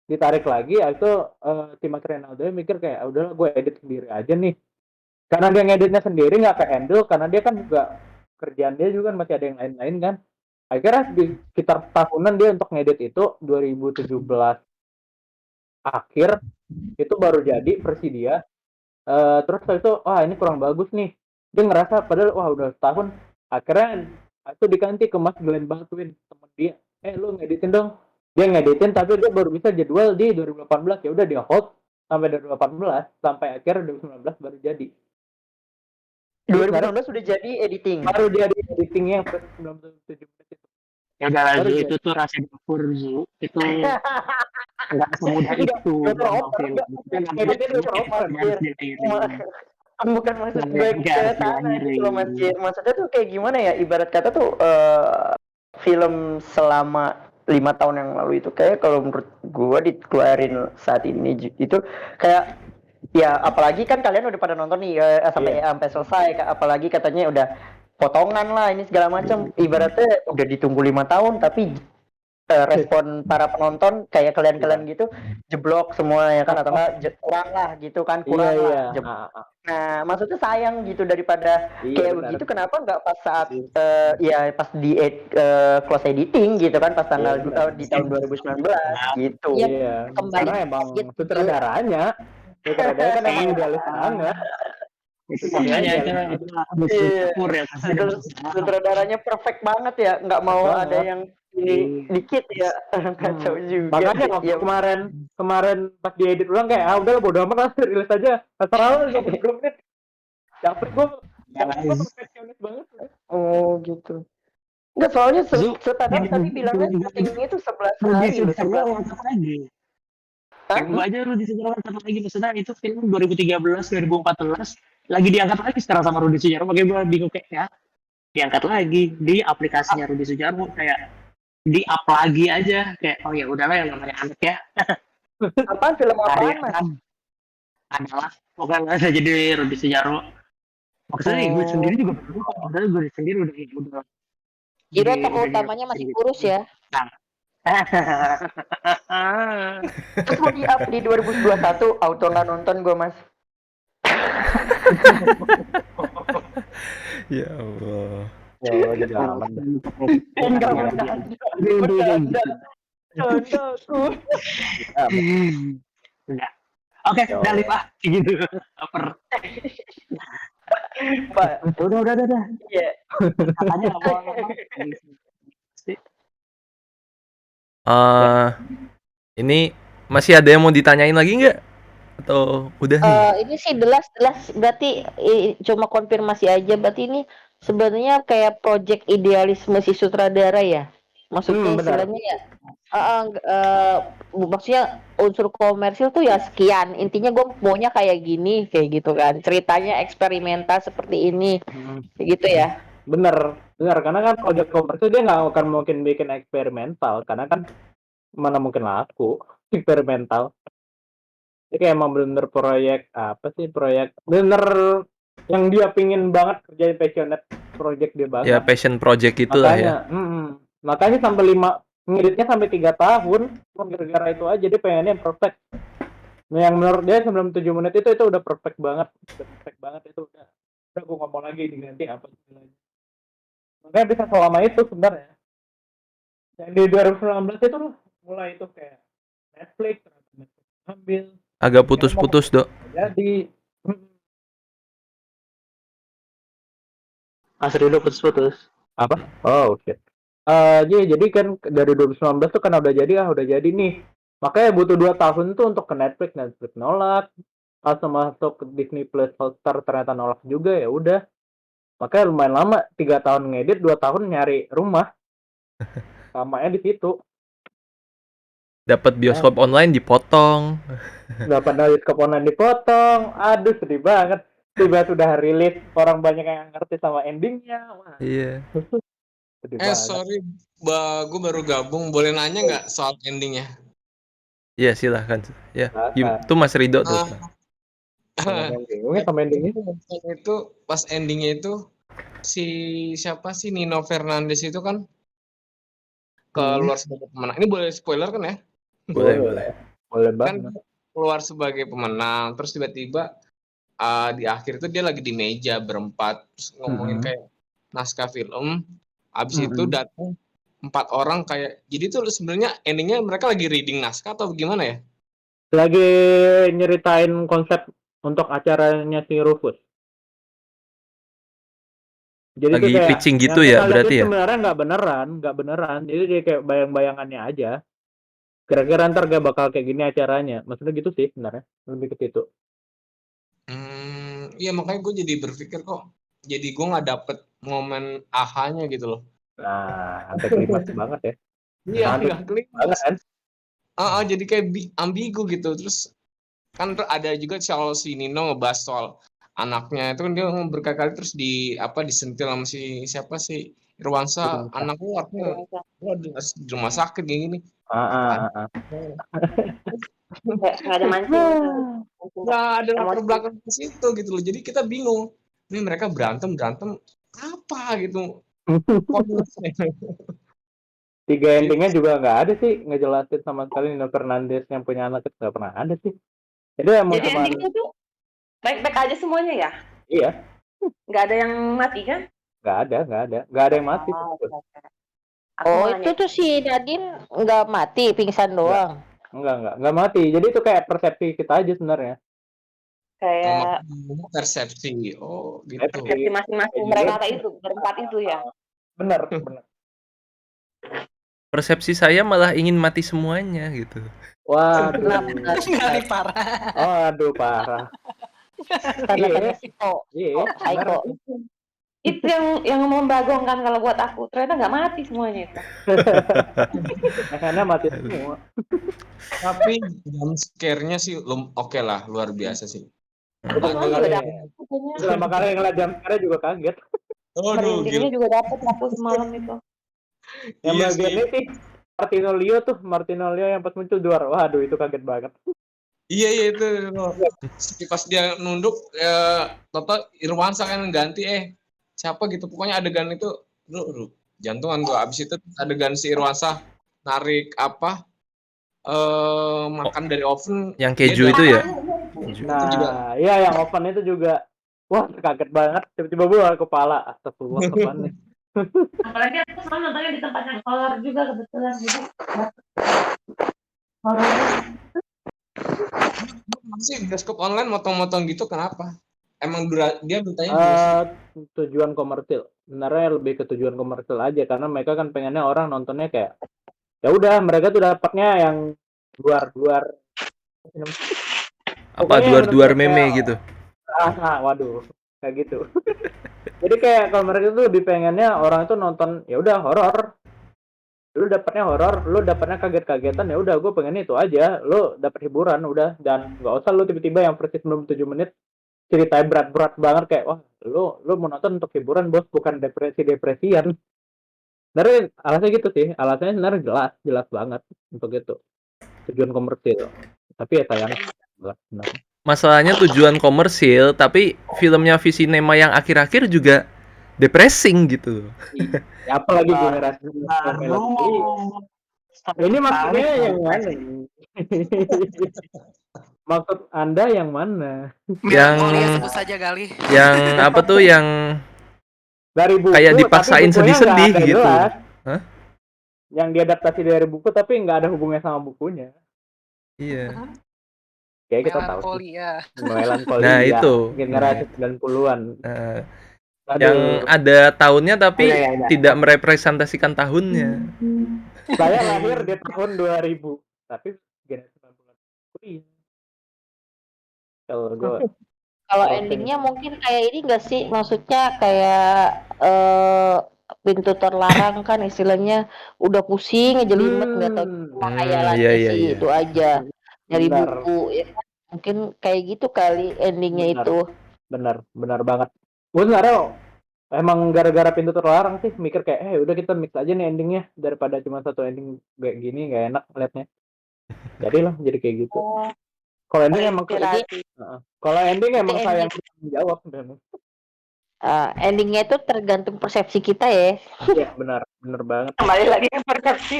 ditarik lagi. Itu si Mas Renaldo mikir kayak udahlah gue edit sendiri aja nih. Karena dia ngeditnya sendiri nggak ke handle. Karena dia kan juga kerjaan dia juga masih ada yang lain-lain kan. Akhirnya di sekitar tahunan dia untuk ngedit itu 2017 akhir itu baru jadi versi dia. Terus itu ini kurang bagus nih. Dia ngerasa padahal udah setahun. Akhirnya itu diganti ke Mas Glenn Baldwin, temen dia. Lu ngeditin dong. Dia ngeditin tapi dia baru bisa jadwal di 2018. Ya udah dia hold sampai 2018 sampai akhir 2019 baru jadi. 2019 sudah jadi editing. Baru jadi editingnya yang 1917 itu. Ya udah lagi itu tuh rasa dapur Zu. Itu nggak semudah itu. Bukan maksud gue ke sana gitu loh, Mas. Maksudnya tuh kayak gimana ya, ibarat kata tuh film selama 5 tahun yang lalu itu kayak kalau menurut gue dikeluarin saat ini itu kayak ya, apalagi kan kalian udah pada nonton nih sampai selesai, apalagi katanya udah potongan lah ini segala macam, ibaratnya udah ditunggu 5 tahun tapi respon para penonton kayak kalian gitu jeblok semua ya kan, atau enggak kurang lah gitu kan, kurang lah. Nah, maksudnya sayang gitu daripada kayak begitu, kenapa nggak pas saat pas di close editing gitu kan, pas tanggal di tahun 2019 gitu. Iya. Karena emang sutradaranya kan emang idealis banget. Itu Makanya itu sebenarnya harus Iya. syukur ya pasti ada masalah. Sutradaranya perfect banget ya, nggak mau Perfect ada banget. yang ini Iya. dikit ya. Kacau juga Makanya sih. waktu Ya, kemarin pas diedit ulang kayak udah bodo amat lah, rilis aja. Terserah lu 52 menit. Dapet gue perfeksionis banget. oh gitu. Enggak, soalnya Zu, Sutradara tadi bilangnya syutingnya itu 11 hari loh, 11. ngangkat lagi. Hah? Tunggu aja Rudi Sudjarwo ngangkat lagi, maksudnya itu film 2013 2014 lagi diangkat lagi sekarang sama Rudi Sudjarwo, makanya gue bingung kayak ya diangkat lagi di aplikasinya Rudi Sudjarwo, kayak di up lagi aja kayak oh ya udahlah yang namanya anak ya. Apaan, film apaan, Mas? Kan adalah pokoknya ada jadi Rudi Sudjarwo. Maksudnya gue sendiri juga baru kok, maksudnya gue sendiri udah Kira jadi- tokoh udah utamanya masih jadi- kurus ya. Terus mau di-up di 2021, auto nggak nonton gue, Mas. Ya Allah. Ya Allah, jadi aman dah. Enggak bercanda. Bercanda. Bercanda aku. Enggak. Oke, Ya udah Lip, gitu. Lapar. Pak, Udah. iya. Katanya nggak mau ngomong. Ini masih ada yang mau ditanyain lagi nggak? Atau udah nih? Ini sih jelas berarti cuma konfirmasi aja, berarti ini sebenarnya kayak project idealisme si sutradara ya. Maksudnya benar. istilahnya ya maksudnya unsur komersil tuh ya sekian. Intinya gue maunya kayak gini, kayak gitu kan. Ceritanya eksperimental seperti ini. Kayak gitu ya. Bener, karena kan project komersil dia nggak akan mungkin bikin eksperimental, karena kan mana mungkin laku eksperimental. Ini kayak emang bener proyek proyek bener yang dia pingin banget kerjain, passionate project dia banget. Ya passion project itulah ya. Makanya sampai ngeditnya sampai 3 tahun gara-gara itu aja, dia pengennya yang perfect. Nah, yang menurut dia 97 menit itu udah perfect banget, itu udah gue ngomong lagi diganti apa istilahnya. Makanya bisa selama itu sebenarnya. Yang di 2019 itu mulai itu kayak Netflix ambil Agak putus-putus, Dok. jadi Mas Rido putus-putus. apa? Oh shit. Jadi kan dari 2019 tuh kan udah jadi nih. Makanya butuh 2 tahun tuh untuk ke Netflix nolak. Pas masuk ke Disney Plus Hotstar ternyata nolak juga, ya udah. Makanya lumayan lama, 3 tahun ngedit, 2 tahun nyari rumah. Lamanya di situ. Dapat bioskop online dipotong. Dapat bioskop online dipotong. Aduh, sedih banget. Tiba sudah rilis, orang banyak yang ngerti sama endingnya. Wah, Iya. sedih banget. Sorry, gue baru gabung. Boleh nanya nggak soal endingnya? Iya, silahkan. Ya, Silakan. itu Mas Rido tuh. Sama endingnya. Itu pas endingnya itu siapa sih Nino Fernandes itu kan keluar sebagai pemenang. Ini boleh spoiler kan ya? Boleh. Boleh Kan banget. keluar sebagai pemenang, terus tiba-tiba di akhir itu dia lagi di meja berempat, terus ngomongin kayak naskah film. Abis itu datang 4 orang kayak, jadi tuh sebenarnya endingnya mereka lagi reading naskah atau gimana ya? Lagi nyeritain konsep untuk acaranya si Rufus. Jadi Lagi tuh kayak pitching gitu yang ya, kita lihat berarti itu ya? sebenarnya nggak beneran. Jadi dia kayak bayang-bayangannya aja. Kira-kira ntar gak bakal kayak gini acaranya. Maksudnya gitu sih sebenarnya. Lebih ke situ. Iya makanya gue jadi berpikir kok, jadi gue nggak dapet momen ahanya gitu loh. Nah, sampai klimaks banget ya. Iya, Mantap nggak klimaks. banget kan? Jadi kayak ambigu gitu. Terus kan ada juga soal si Nino ngebahas soal anaknya itu kan, dia berkali-kali terus disentil sama siapa sih Irwansa, anaknya di rumah sakit kayak gini. Nggak ada mancing. Nggak ada latar belakang ke situ gitu loh. Jadi kita bingung. Ini mereka berantem apa gitu. 3 endingnya juga nggak ada sih, ngejelasin sama sekali Nino Fernandes yang punya anak itu nggak pernah ada sih. Jadi emang Jadi cuma endingnya tuh baik-baik aja semuanya ya? iya, Nggak ada yang mati kan? nggak ada yang mati. Oh, itu tuh si Nadine nggak mati, pingsan doang. Enggak mati. Jadi itu kayak persepsi kita aja sebenarnya. Kayak persepsi. Oh, gitu. persepsi masing-masing Juga. mereka itu berempat itu ya. Bener, bener. Persepsi saya malah ingin mati semuanya gitu. Waduh. Gali parah. Oh, aduh parah. Tanda-tanda psycho. Iya, Psycho. Itu yang membagongkan kalau buat aku. Ternyata nggak mati semuanya itu. Karena mati semua. Tapi jump scare-nya sih oke lah, luar biasa sih. Pertama juga dapet. Selama kali ngeliat jam sekarang juga kaget. Aduh, Merindingnya gila. juga dapet aku semalam itu. Yang Iya bagian sih. ini sih Martino Leo yang pas muncul luar. Waduh, itu kaget banget. Iya itu. Pas dia nunduk, Toto Irwansa kan ganti, siapa gitu. Pokoknya adegan itu, jantungan gua. Abis itu adegan si Irwansa narik apa, makan dari oven. Yang dia keju dari- itu ya? Nah, iya yang oven itu juga. Wah, kaget banget. Tiba-tiba buah kepala. Astagfirullah, kapan nih? Apalagi aku selalu nontonnya di tempat yang horor juga kebetulan. Jadi horornya sih bioskop online motong-motong gitu kenapa? Emang dia beritanya Tujuan komersil. Sebenarnya lebih ke tujuan komersil aja karena mereka kan pengennya orang nontonnya kayak ya udah mereka tuh dapatnya yang luar Apa pokoknya duar-duar menurut meme saya- gitu? waduh kayak gitu. Jadi kayak kalau mereka tuh lebih pengennya orang itu nonton ya udah horor. Lu dapatnya horor, lu dapatnya kaget-kagetan ya udah gue pengen itu aja. Lu dapat hiburan udah dan nggak usah lu tiba-tiba yang persis belum 7 menit ceritanya berat-berat banget kayak wah lu mau nonton untuk hiburan bos bukan depresian. Sebenarnya alasannya gitu sih, alasannya sebenarnya jelas banget untuk itu tujuan komersil. Tapi ya sayang jelas benar. Masalahnya tujuan komersil, tapi filmnya Visinema yang akhir-akhir juga depressing gitu. Ya apalagi generasi ini maksudnya yang mana? Maksud Anda yang mana? Melankoli ya sebut saja Gali. Yang apa tuh yang Dari buku kayak tapi dipaksain bukunya sedih-sedih nggak ada gitu. jelas. Hah? Yang diadaptasi dari buku tapi nggak ada hubungannya sama bukunya. Iya. Kayak kita tahu sih. Melankoli ya. Melankoli Nah, ya. itu. Generasi 90-an. Yang ada tahunnya tapi Iya. tidak merepresentasikan tahunnya. Saya lahir di tahun 2000, tapi generasi 90-an. Iya. Kalau gue Kalau endingnya mungkin kayak ini enggak sih? Maksudnya kayak pintu terlarang kan istilahnya udah pusing ngejelimet nggak tahu cuma khayalannya iya, sih iya. itu aja dari Benar. buku ya kan? Mungkin kayak gitu kali endingnya Benar. itu. benar banget. Gue sebenarnya emang gara-gara pintu terlarang sih mikir kayak udah kita mix aja nih endingnya daripada cuma satu ending kayak gini nggak enak liatnya. Jadilah jadi kayak gitu. Kalau ending emang Jadi kalau ending emang Jadi saya yang jawab endingnya itu tergantung persepsi kita ya. Iya benar banget. kembali lagi ke persepsi.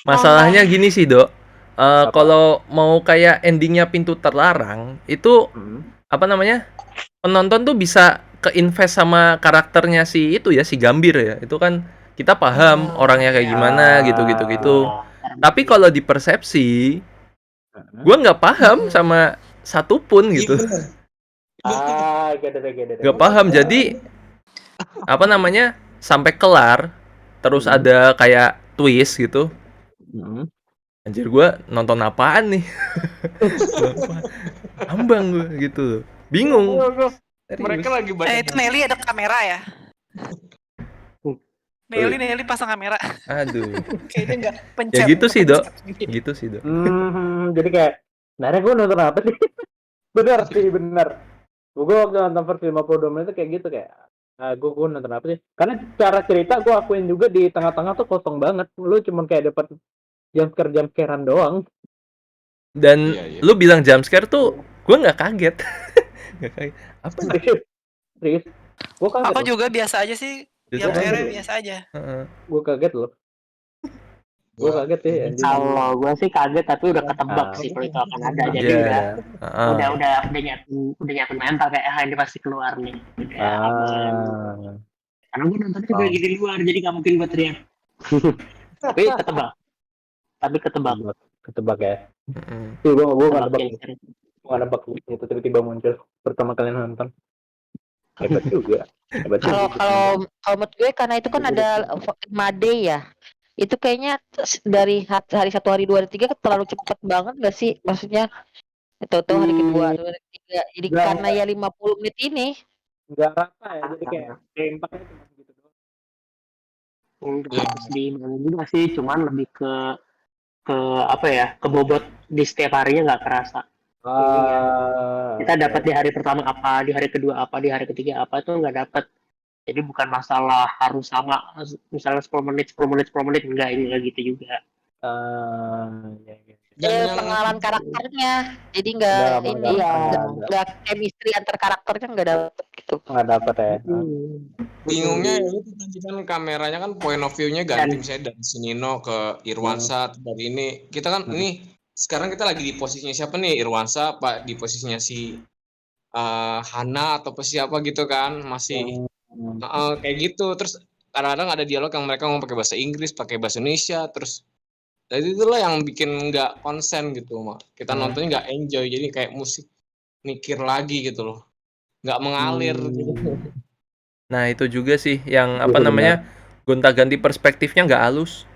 Masalahnya gini sih, Dok. Apa? Kalau mau kayak endingnya pintu terlarang, itu apa namanya? Penonton tuh bisa keinvest sama karakternya si itu ya, si Gambir ya. Itu kan kita paham orangnya kayak gimana gitu. Tapi kalau di persepsi, gue nggak paham sama satupun gitu. Gede. Nggak paham. Jadi apa namanya? Sampai kelar, terus ada kayak twist gitu. Anjir, gue nonton apaan nih? Ambang gue gitu. Bingung. mereka lagi baca. Itu Nelly ada kamera ya? Nelly pasang kamera. Aduh. Kayaknya nggak Ya pencet. gitu sih, Dok. Gitu sih, Dok. Jadi kayak sebenarnya gue nonton apa sih? bener. Gue waktu nonton versi 52 menit itu kayak gitu kayak gue nonton apa sih? Karena cara cerita gue akuin juga di tengah-tengah tuh kosong banget. Lu cuma kayak dapat jam-scarean doang. Dan Iya. lu bilang jumpscare tuh gue nggak kaget. Nggak kaget. Apa nih? Serius. Gue kaget. Aku juga biasa aja sih. Biasa Yang aja. akhirnya biasa aja. Gue kaget loh. Gue kaget ya. anjing. Kalau gue sih kaget tapi udah ketebak sih kalau itu akan ada. Jadi udah nyiapin mental kayak ini pasti keluar nih. Udah aman. Karena gue nontonnya juga lagi di luar jadi nggak mungkin gue teriak. Tapi ketebak. Ketebak ya. Gue nggak tebak. Nggak nebak itu tiba-tiba muncul pertama kali nonton. Hebat juga. Hebat Kalau juga. kalau kalau menurut gue karena itu kan ada 5 day ya. Itu kayaknya dari hari 1, hari 2, hari 3 kan terlalu cepet banget gak sih? Maksudnya tahu-tahu hari kedua, atau hari ketiga. Jadi Nggak, karena ya 50 menit ini. nggak rata ya, jadi kayak impactnya cuma segitu doang. Iya. Harus diimbangi juga sih, cuman lebih ke apa ya, ke bobot di setiap harinya nggak kerasa. Ininya. Kita dapat di hari pertama apa, di hari kedua apa, di hari ketiga apa, itu nggak dapat. Jadi bukan masalah harus sama, misalnya 10 menit, 10 menit, 10 menit, enggak, ini nggak gitu juga. Ya, ya. Dan yang Pengenalan karakternya. Jadi Nggak, nggak nggak, ini, nggak, nggak chemistry antar karakternya nggak dapet gitu. nggak dapat ya. bingungnya ya itu tadi kan kameranya kan point of view-nya ganti, misalnya dari Sinino ke Irwansa, dari ini kita kan ini sekarang kita lagi di posisinya siapa nih, Irwansa apa di posisinya si Hana atau siapa gitu kan, masih kayak gitu. Terus kadang-kadang ada dialog yang mereka ngomong pakai bahasa Inggris, pakai bahasa Indonesia, terus dari itulah yang bikin nggak konsen gitu, mak. Kita nontonnya nggak enjoy, jadi kayak musik mikir lagi gitu loh, nggak mengalir gitu. Nah, itu juga sih yang Iya, apa benar. namanya? Gonta-ganti perspektifnya nggak halus.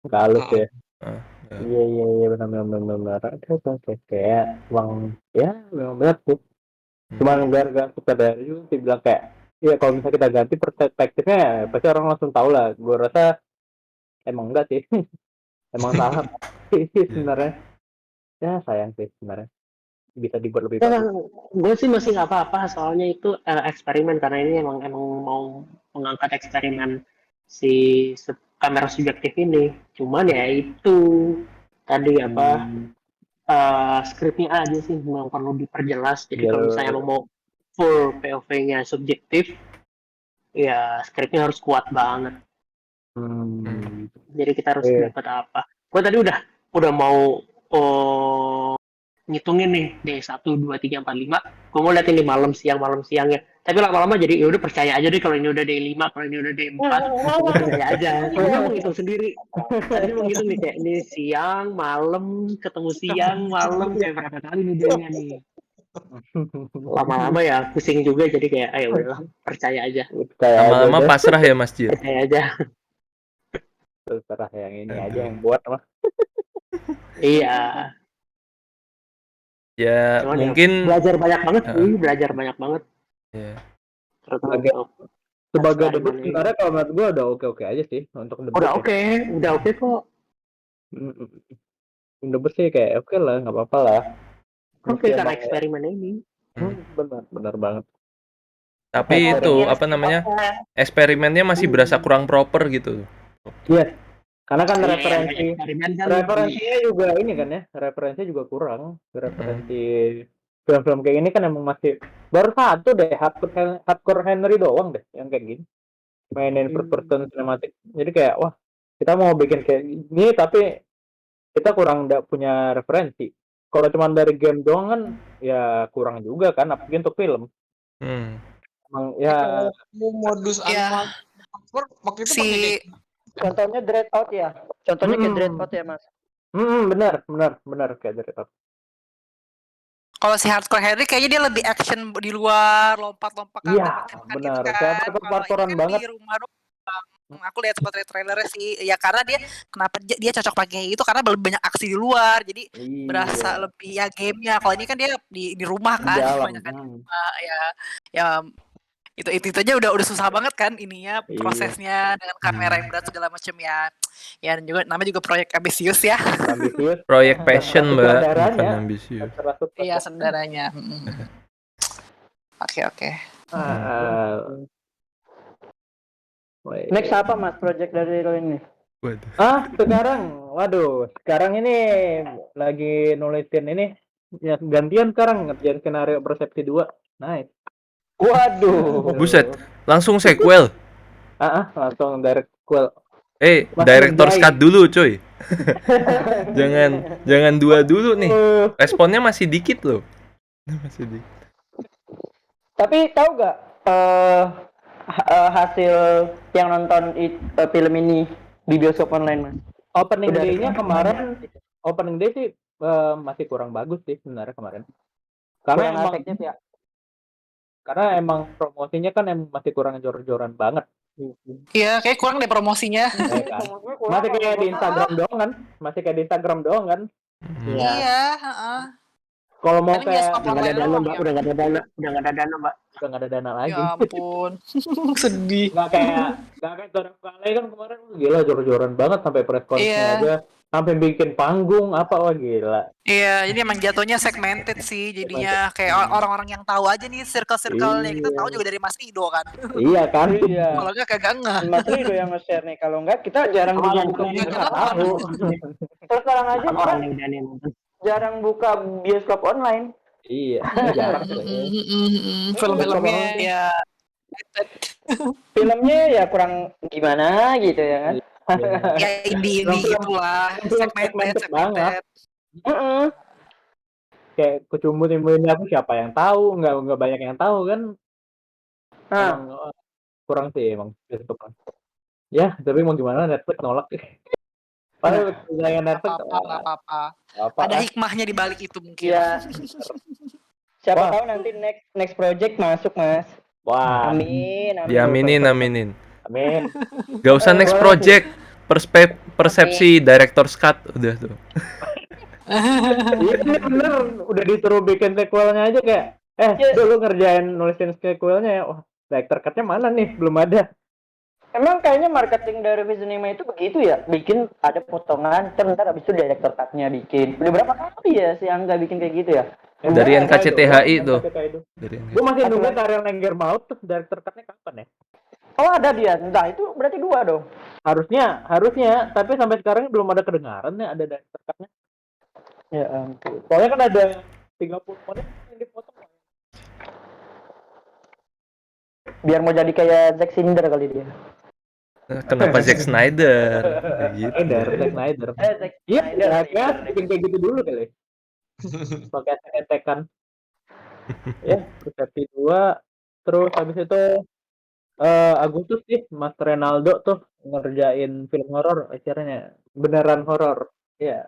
Nggak halus ya. Ah, Iya, benar. Oke. Kayak uang, ya memang benar sih. Cuman gara-gara suka dari itu sih bilang kayak, iya kalau misalnya kita ganti perspektifnya, pasti orang langsung tahu lah. Gue rasa emang enggak sih. Emang salah sih sebenarnya. Ya sayang sih sebenarnya. Bisa dibuat lebih Ya, bagus. gue sih masih nggak apa-apa, soalnya itu eksperimen, karena ini emang mau mengangkat eksperimen si kamera subjektif ini. Cuman ya itu tadi apa, skripnya aja sih yang perlu diperjelas. Jadi kalau misalnya lo mau full POV-nya subjektif, ya skripnya harus kuat banget. Jadi kita harus dapat apa. Gue tadi udah mau ngitungin nih D1, 2, 3, 4, 5. Gue mau liatin di malam siangnya. Tapi lama-lama jadi ya udah percaya aja deh, kalau ini udah D5, kalau ini udah D4, gue percaya aja. Gue mau ngitung sendiri. Tadi mau ngitung nih, kayak ini siang, malam, ketemu siang, malam, kayak berapa kali nih D-nya nih. Lama-lama ya pusing juga, jadi kayak ayo udahlah, percaya aja. Lama-lama pasrah ya Mas Jir. Percaya aja. Terserah yang ini aja yang buat mah. Iya. Ya, Cuman mungkin belajar banyak banget sih, belajar banyak banget. ya. Sebagai debut sebenarnya kalau menurut gue udah oke aja sih untuk debut. Udah oke kok. Debut sih kayak oke lah, nggak apa-apa lah. Oke, karena eksperimen ini. Benar banget. Tapi itu apa namanya? Eksperimennya masih berasa kurang proper gitu. Iya. Karena kan Eksperimen kan referensinya juga ini kan ya, referensinya juga kurang. Referensi film-film kayak ini kan emang masih baru satu deh, Hardcore Henry doang deh yang kayak gini. Mainin first person cinematic. Jadi kayak wah, kita mau bikin kayak gini tapi kita kurang punya referensi. Kalau cuma dari game doang kan ya kurang juga kan, apalagi untuk film. Emang ya modus animasi waktu itu pakai contohnya Dreadout ya. Contohnya kayak Dreadout ya, Mas. benar kayak Dreadout. Kalau si Hardcore Henry kayaknya dia lebih action di luar, lompat-lompat kan, Iya, benar. Kayak parkour-parkoran banget. Di rumah doang. Aku lihat trailernya sih, ya karena dia kenapa dia cocok pakai itu karena lebih banyak aksi di luar, jadi berasa lebih ya gamenya. Kalau ini kan dia di rumah kan, banyak kan ya itu aja udah susah banget kan ininya, prosesnya dengan kamera yang berat segala macam ya. Ya dan juga namanya juga proyek ambisius ya. Ambisius. Proyek passion, Mbak, bukan ambisius. Iya, saudaranya. Oke. Next apa Mas project dari lo ini? Sekarang ini lagi nulisin ini ya, gantian sekarang ngerjain skenario Persepsi 2. Nice. Waduh. Buset, langsung sequel. Langsung direct sequel. Director's cut dulu, coy. jangan 2 dulu nih. Responnya masih dikit loh. Masih dikit. Tapi tahu nggak hasil yang nonton film ini di bioskop online, Mas? Opening day-nya kemarin, opening day sih masih kurang bagus sih sebenarnya kemarin. Karena kurang emang efektif ya. promosinya kan emang masih kurang jor-joran banget. Iya, kayak kurang deh promosinya. Ya kan? Promosinya kurang, Masih kayak di kalau Instagram doang kan? Masih kayak di Instagram doang kan? Iya. Iya, heeh. Kalau mau Paling bioskop kayak Udah nggak online ada dana, doang Mbak. ya. Udah nggak ada dana. Udah nggak ada dana, Mbak. udah nggak ada dana lagi. Ya ampun. Sedih. Nggak kayak Torang Valley kan kemarin gila jor-joran banget sampai press conference Iya. aja sampai bikin panggung apa wah gila. Iya, ini emang jatuhnya segmented sih. Jadinya kayak orang-orang yang tahu aja nih circle-circle-nya kita tahu juga dari Mas Rido kan. Iya kan? Iya. Kalau enggak kagak enggak. Mas Rido yang nge-share nih, kalau enggak kita jarang Awal buka yang Nggak Nggak tahu. terus sekarang aja Orang kita yang udah nih nonton. jarang buka bioskop online. Iya, jarang sih. Film-filmnya ya Filmnya ya kurang gimana gitu ya kan. ya indie Film-film- gitulah, segmented banget. Heeh. Kayak kecumbu-timbulnya aku siapa yang tahu, nggak banyak yang tahu kan. Nah, Emang, kurang sih emang bioskop. Ya, tapi mau gimana Netflix nolak. Padahal saya Netflix nggak apa-apa. apa Ada hikmahnya di balik itu mungkin. ya siapa Wah. tahu nanti next project masuk, Mas. Wah, Amin, amin. Diaminin. amin. Gak usah next boleh project. Persepsi director's cut udah tuh. Iya ini bener, udah disuruh bikin sequelnya aja kayak dulu ngerjain nulisin sequelnya ya. Wah, director cut-nya mana nih? Belum ada. Emang kayaknya marketing dari Visinema itu begitu ya, bikin ada potongan, ntar abis itu director cut-nya bikin. Udah berapa kali ya si Angga bikin kayak gitu ya? Dari NKCTHI tuh. Dari Gue masih nunggu Tarian Lengger Maut tuh director cut-nya kapan ya? Oh ada dia, entah itu berarti 2 dong. Harusnya, tapi sampai sekarang belum ada kedengaran ya ada director cut-nya. Ya ampun. Soalnya kan ada 30 menit yang dipotong. Biar mau jadi kayak Zack Snyder kali dia. Kenapa Zack Snyder? Kayak gitu. Zack Snyder. Zack Iya, Snyder. ya, bikin kayak gitu dulu kali. Pakai etek-etekan. Ya, persepsi 2. Terus habis itu Agustus sih Mas Renaldo tuh ngerjain film horor acaranya. Beneran horor. Iya.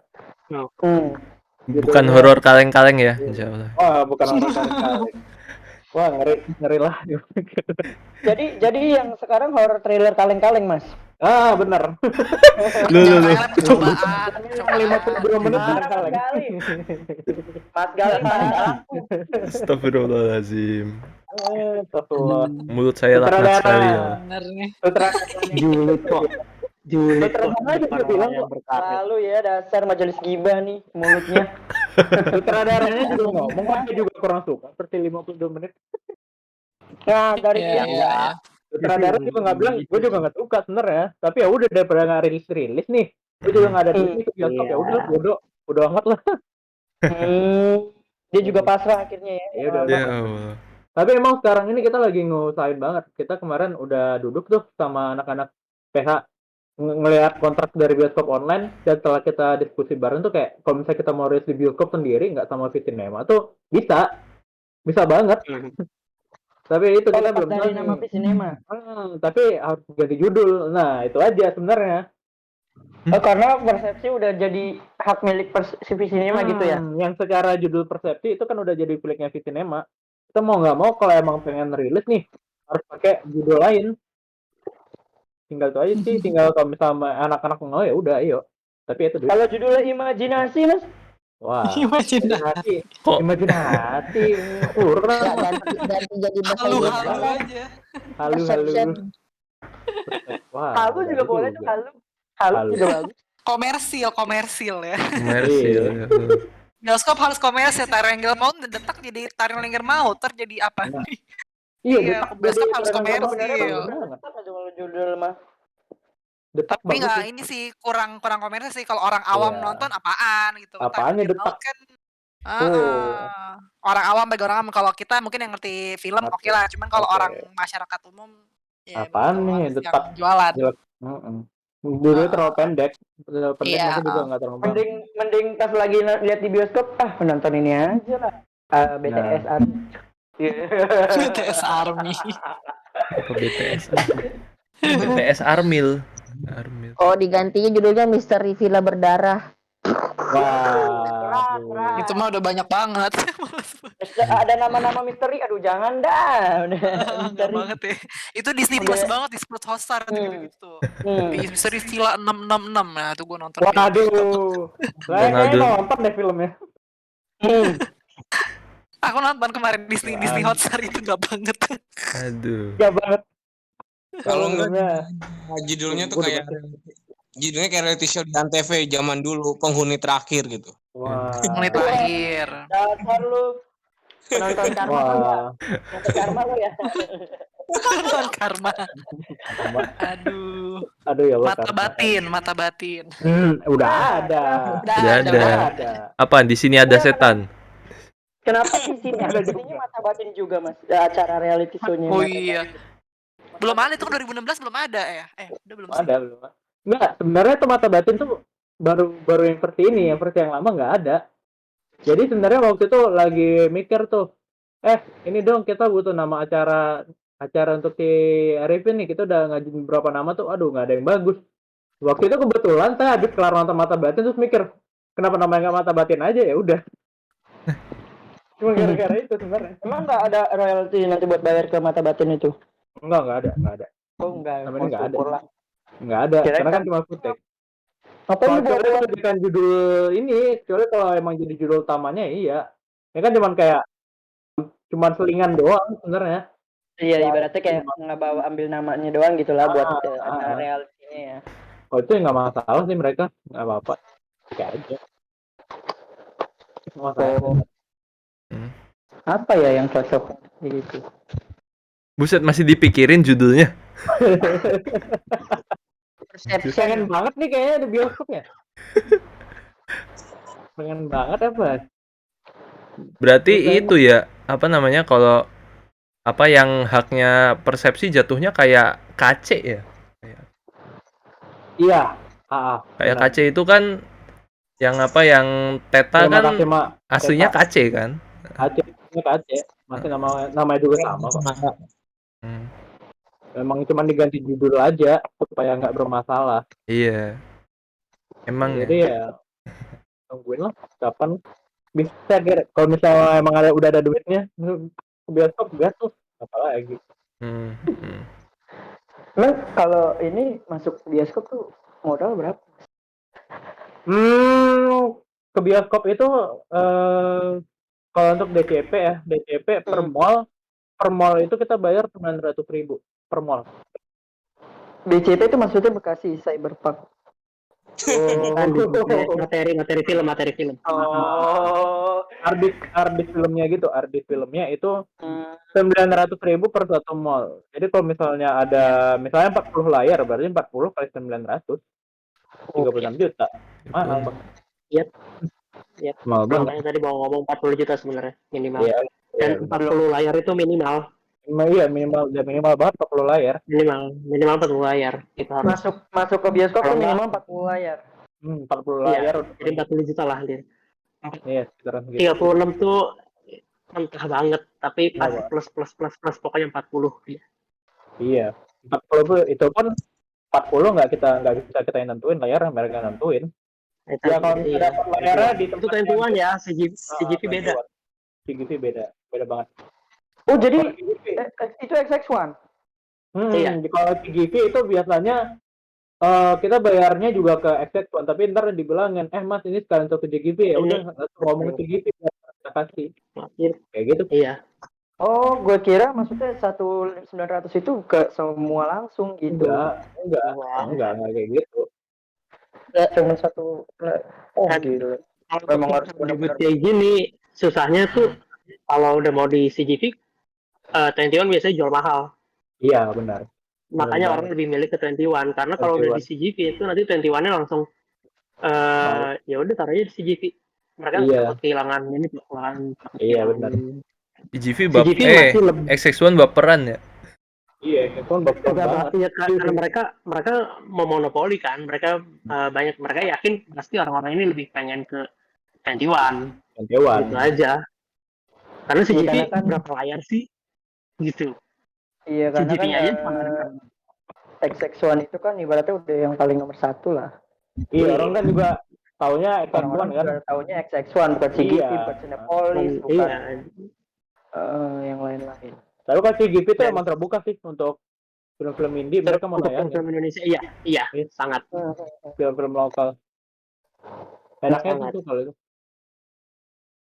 Bukan horor kaleng-kaleng ya, insyaallah. Wah, bukan horor kaleng-kaleng. Wah, ngeri lah. Jadi yang sekarang horror trailer kaleng-kaleng, Mas. Ah, bener. Lu. Percobaan. 52 menit kaleng. Mas Galih paling laku. Astagfirullahaladzim. Astagfirullah. Mulut saya laknat sekali ya. Bener nih. Julid kok. Julid kok. Sutradara aja Depan dia bilang orang yang kok. berkarir. Lalu ya dasar majelis gibah nih mulutnya. Sutradaranya juga ngomong kok dia juga kurang suka seperti 52 menit. Nah, dari Iya, dia iya. Sutradara juga nggak bilang, gue juga nggak suka sebenarnya. Tapi ya udah daripada nggak rilis nih, gue juga nggak ada duit nih ke bioskop ya udah bodo amat lah. Dia juga pasrah akhirnya ya. Ya udah. Ya Allah. Tapi emang sekarang ini kita lagi ngusahain banget. Kita kemarin udah duduk tuh sama anak-anak PH ngelihat kontrak dari bioskop online dan setelah kita diskusi bareng tuh kayak kalau misalnya kita mau rilis di bioskop sendiri nggak sama Visinema tuh bisa banget. Tapi itu kita belum dari nama Visinema. tapi harus ganti judul. Nah itu aja sebenarnya. Karena persepsi udah jadi hak milik Visinema gitu ya. Yang secara judul persepsi itu kan udah jadi miliknya Visinema. Kita mau nggak mau kalau emang pengen rilis nih harus pakai judul lain. Tinggal itu aja sih. Tinggal kalau misalnya anak-anak mau ya udah ayo. Tapi itu duit. Kalau judulnya imajinasi, Mas. Wah. Imajinasi. Imajinasi. Kurang. ganti jadi bahasa Halu Inggris. aja. Halu. Perception. Wah. Halu juga boleh tuh, halu. Halu juga bagus. Komersil ya. Komersil. ya. Bioskop harus komersil. Tarian Lengger Maut detak jadi Tarian Lengger Maut, terjadi apa nih? Iya, bioskop harus komersil. Kalau judul mah. Detak Tapi bagus nggak sih. ini sih kurang komersil sih kalau orang awam Iya. nonton apaan gitu. Apaannya Tarian detak? Maut kan orang awam bagi orang awam, kalau kita mungkin yang ngerti film oke lah, cuman kalau orang masyarakat umum ya Apaan begitu, nih, harus detak? yang jualan. Dulu terlalu pendek. Iya. Mungkin juga nggak terlalu bagus. Mending pas lagi lihat di bioskop, menonton ini aja lah. BTS Army. BTS Army. Apa BTS? BTS Armil. Oh, digantinya judulnya Misteri Villa Berdarah. Wah. Waduh. Itu mah udah banyak banget. Ada nama-nama misteri, aduh jangan dah. Udah Enggak misteri. banget ya. Itu Disney Plus Udah. banget, Disney Plus Hotstar gitu-gitu tuh. Hmm. Misteri Villa 666. Nah, tuh gue nonton film itu. Waduh. Saya kayaknya nonton deh filmnya. Aku nonton kemarin Disney Hotstar itu gak banget. Aduh. Gak banget. Kalau enggak filmnya. judulnya tuh Gua udah kayak judulnya kayak reality show di Antv zaman dulu, penghuni terakhir gitu. Wah. Menit terakhir. Dasar lu penonton karma lu ya. Nonton karma lu ya. Nonton karma. Aduh. Aduh ya Allah. Mata batin. Udah ada. Udah ada. Apa di sini ada setan? Kenapa di sini? Di sini mata batin juga Mas. Acara reality show-nya. Oh iya. Belum ada itu kan 2016 belum ada ya? Udah belum sih? Ada belum. Enggak, sebenarnya tuh mata batin tuh baru yang versi ini, yang versi yang lama nggak ada. Jadi sebenarnya waktu itu lagi mikir tuh, ini dong kita butuh nama acara untuk si Arifin nih, kita udah ngajuin beberapa nama tuh, aduh nggak ada yang bagus. Waktu itu kebetulan saya habis kelar nonton mata batin terus mikir, kenapa namanya nggak mata batin aja, ya udah. Cuma gara-gara itu sebenarnya. Emang nggak ada royalti nanti buat bayar ke mata batin itu? Enggak ada. Oh enggak, Namanya nggak ada. syukurlah. Nggak ada, Kirain karena kan cuma footage. Apa ini buat Kecuali jadikan judul ini, kecuali kalau emang jadi judul utamanya iya. Ya kan cuman selingan doang sebenarnya. Iya, ibaratnya kayak nggak bawa ambil namanya doang gitulah buat acara realitinya ya. Oh itu nggak masalah sih mereka, nggak apa-apa. Kayak aja. Apa ya yang cocok gitu? Buset, masih dipikirin judulnya. Pengen banget nih kayaknya di bioskopnya. Pengen banget apa? Berarti itu ya, apa namanya, kalau apa yang haknya persepsi jatuhnya kayak KC ya? Iya. Kayak KC itu kan yang apa, yang Teta kan aslinya KC kan? KC. Masih namanya juga sama kok. Memang cuma diganti judul aja supaya nggak bermasalah. Iya. Emang jadi ya tungguin lah kapan bisa kalau misalnya emang udah ada duitnya ke bioskop apa lagi. Emang kalau ini masuk bioskop tuh modal berapa? Ke bioskop itu kalau untuk DCP per mall itu kita bayar 900.000 per mall. DCP itu maksudnya Bekasi Cyberpark. materi film. Oh, Ardis filmnya gitu. Ardis filmnya itu 900.000 per satu mall. Jadi kalau misalnya ada 40 layar, berarti 40 kali 900, 36 juta. Mahal banget. Iya. Mahal banget. Makanya tadi mau ngomong 40 juta sebenarnya minimal. Iya. Dan 40 layar itu minimal. Iya, minimal banget 40 layar. Minimal 40 layar. Kita harus masuk ke bioskop tuh minimal 40 layar. 40 layar. Jadi 40 juta lah dia. Iya, sekitaran segitu. 36 tuh mentah banget, tapi plus pokoknya 40. Iya. 40 itu pun 40 nggak bisa kita yang nentuin, layar mereka nentuin. Ya kalau kita dapat layarnya di tempat itu 21 ya, CGV beda. CGV beda banget. Oh jadi itu XX1. Iya. Kalau CGV itu biasanya kita bayarnya juga ke XX1, tapi ntar dibilangin, Mas ini sekalian untuk CGV ya udah ngomong CGV kita kasih. Kayak gitu. Iya. Oh, gue kira maksudnya 1.900 itu ke semua langsung gitu. Enggak kayak gitu. Cuma satu. Gitu. Memang harus benar-benar kayak gini. Susahnya tuh kalau udah mau di CGV, 21 biasanya jual mahal. Iya benar. Makanya orang lebih milih ke 21 karena kalau udah di CGV itu nanti 21-nya langsung ya udah taruhnya di CGV. Mereka takut kehilangan ini kehilangan. Iya benar. CGV XX1 baperan ya. Iya, XX1 baperan banget. Iya, karena mereka memonopoli kan. Mereka mereka yakin pasti orang-orang ini lebih pengen ke 21. Gitu aja. Karena CGV berapa layar sih? Gitu. Iya, karena kan XX1 itu kan ibaratnya udah yang paling nomor 1 lah. Iya, orang kan juga Taunya X1 Orang-orang kan? juga taunya XX1 bukan CGP, Iya. bukan Cinepolis, bukan Iya. yang lain-lain. Tapi kan CGP itu Dan- emang terbuka sih untuk film-film indie, mereka mau Untuk nayangin film Indonesia, iya, Iya. sangat. film-film lokal. Enaknya Sangat. tuh kalau itu.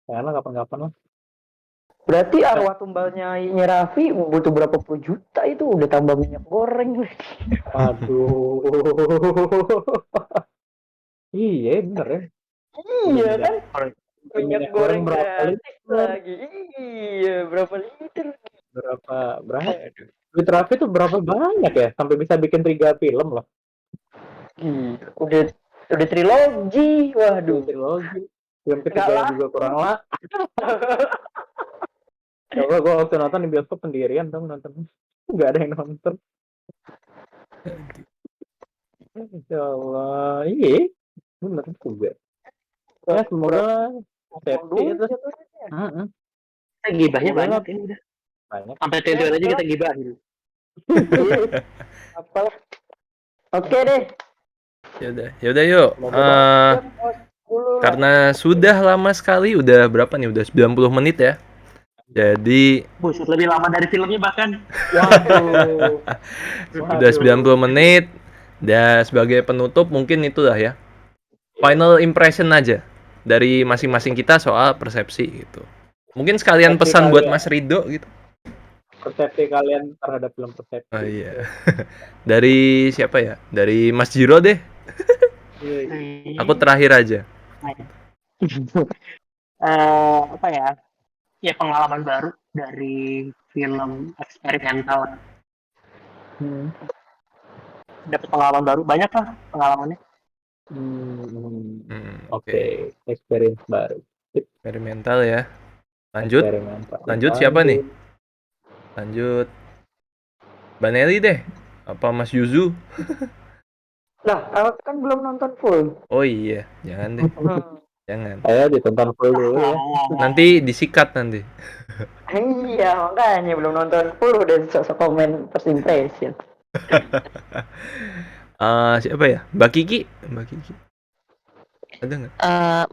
Karena kapan-kapan lah. Berarti arwah tumbalnya Nyi Raffi butuh berapa puluh juta itu udah tambah minyak goreng. Aduh. Iya bener ya. Iya kan? Minyak Minyak goreng goreng berapa gratis liter? lagi. Iya, berapa liter? Berapa? Duit Raffi tuh berapa banyak ya? Sampai bisa bikin 3 film loh. Udah trilogi. Waduh. Trilogi. Film Nggak ketiga lah. juga kurang lah. Coba gue waktu nonton di bioskop sendirian dong nonton. Nggak ada yang nonton. Ya Allah, iya. Bener juga. Ya semoga safety itu. Gibahnya Semoga banyak ini udah. banyak. Sampai tujuan aja kita gibahin. Apalah. Oke deh. Yaudah yuk. Karena sudah lama sekali, udah berapa nih? Udah 90 menit ya. Jadi Buset, lebih lama dari filmnya bahkan. Waduh. udah 90 menit. Dan sebagai penutup mungkin itulah ya. Final impression aja dari masing-masing kita soal persepsi gitu. Mungkin sekalian Persepsi pesan buat kalian. Mas Rido gitu. Persepsi kalian terhadap film Persepsi. Oh iya. Dari siapa ya? Dari Mas Jiro deh. Aku terakhir aja. Apa ya? Ya pengalaman baru dari film eksperimental. Dapat pengalaman baru, banyak lah pengalamannya. Oke, experience baru. Eksperimental ya. Lanjut. Eksperimental. Lanjut siapa nih? Lanjut. Mbak Nelly deh. Apa Mas Yuzu? Nah, aku kan belum nonton full. Oh iya, jangan deh. Jangan. Ayo ditonton full dulu ya. Nanti disikat nanti. Iya, makanya belum nonton full udah sosok komen first impression. Siapa ya? Mbak Kiki. Ada nggak?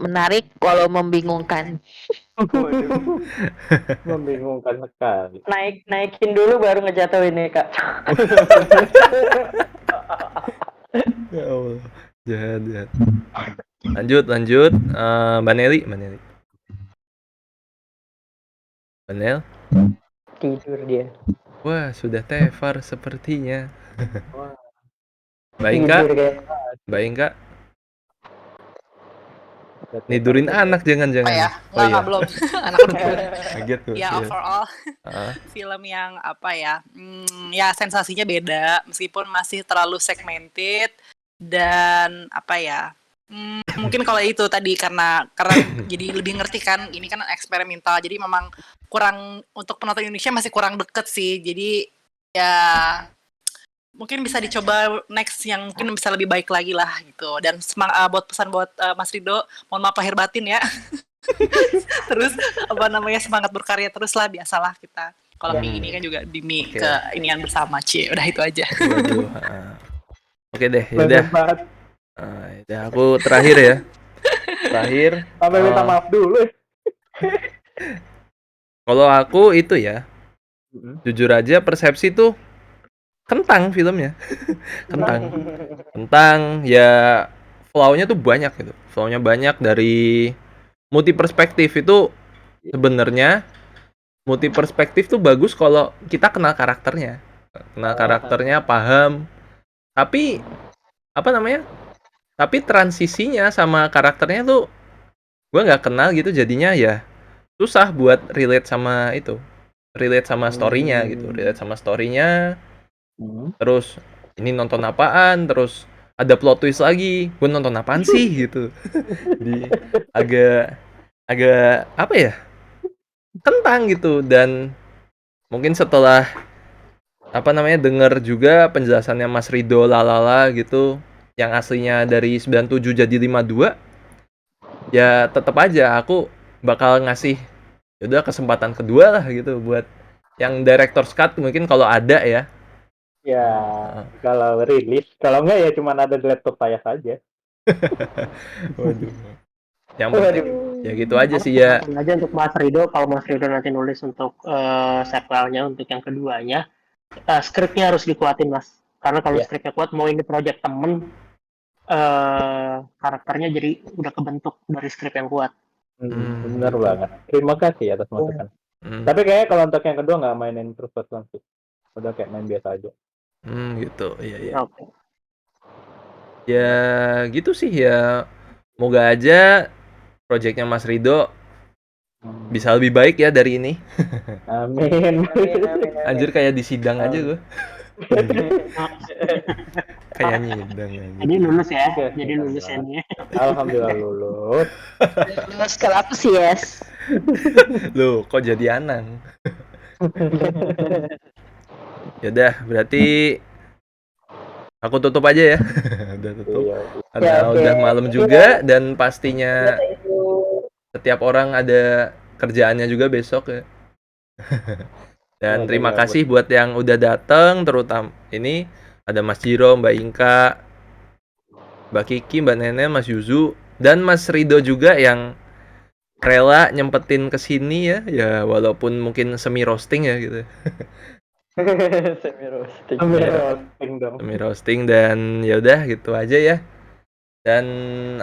Menarik walau membingungkan. Membingungkan sekali. Naikin dulu baru ngejatuhin nih, Kak. Ya Allah. Jahat. Lanjut. Mbak Nelly. Mbak Nel? Tidur dia. Wah, sudah tevar sepertinya. Mbak Tidur Inka? kayak. Mbak Inka? Nidurin anak jangan-jangan. Apa ya? Oh iya. Belum. Anak udah tidur. Kaget tuh. Ya overall film yang apa ya? Ya sensasinya beda meskipun masih terlalu segmented dan apa ya? Mungkin kalau itu tadi karena jadi lebih ngerti kan ini kan eksperimental jadi memang kurang untuk penonton Indonesia masih kurang deket sih jadi ya mungkin bisa dicoba next yang mungkin bisa lebih baik lagi lah gitu dan buat pesan buat Mas Rido mohon maaf lahir batin ya terus apa namanya semangat berkarya terus lah biasalah kita kalau minggu ini kan juga demi ke inian bersama udah itu aja. Waduh, oke deh yaudah. Ya aku terakhir ya. Sampai minta maaf dulu. Kalau aku itu ya, jujur aja persepsi tuh kentang filmnya. Kentang ya flow-nya tuh banyak gitu. Flow-nya banyak dari multi perspektif itu sebenarnya multi perspektif tuh bagus kalau kita kenal karakternya. Paham. Tapi apa namanya? Tapi transisinya sama karakternya tuh gue nggak kenal gitu jadinya ya susah buat relate sama story-nya gitu, terus ini nonton apaan, terus ada plot twist lagi, gue nonton apaan sih gitu. agak apa ya, kentang gitu. Dan mungkin setelah apa namanya denger juga penjelasannya Mas Rido lalala gitu yang aslinya dari 97 jadi 52, ya tetap aja aku bakal ngasih udah kesempatan kedua lah gitu buat yang director's cut mungkin kalau ada ya. Ya, kalau rilis, kalau enggak ya cuma ada di laptop saya saja. Waduh. Yang penting ya gitu aja sih ya. Langsung aja untuk Mas Rido, kalau Mas Rido nanti nulis untuk sequelnya, untuk yang keduanya, skripnya harus dikuatin Mas. Karena kalau Iya. skripnya kuat, mau ini project temen, karakternya jadi udah kebentuk dari skrip yang kuat. Benar Gitu. banget. Terima kasih atas masukan. Hmm, Tapi kayaknya kalau untuk yang kedua nggak mainin terus sih. Udah kayak main biasa aja. gitu. Iya, iya. Oke. Ya gitu sih ya. Moga aja projectnya Mas Rido bisa lebih baik ya dari ini. Amin. Anjir kayak di sidang aja gue. Kayak nyidang aja. Jadi lulus ya, Oke, jadi lulus ya nih. Alhamdulillah lulus. Lulus kalau aku sih yes. Loh, kok jadi Anang? Yaudah, berarti aku tutup aja ya. Udah tutup. Iya. Karena oke. udah malam juga dan pastinya setiap orang ada kerjaannya juga besok ya. Dan terima kasih buat yang udah datang, terutama ini ada Mas Jiro, Mbak Inka, Mbak Kiki, Mbak Nene, Mas Yuzu, dan Mas Rido juga yang rela nyempetin ke sini ya. Ya walaupun mungkin semi roasting ya gitu. Semi roasting. Roasting dong. Semi roasting dan ya udah gitu aja ya. Dan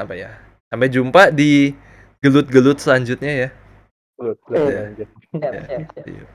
apa ya? Sampai jumpa di gelut-gelut selanjutnya ya. Good, Ya. lanjut. Siap, Ya. siap, siap. See you.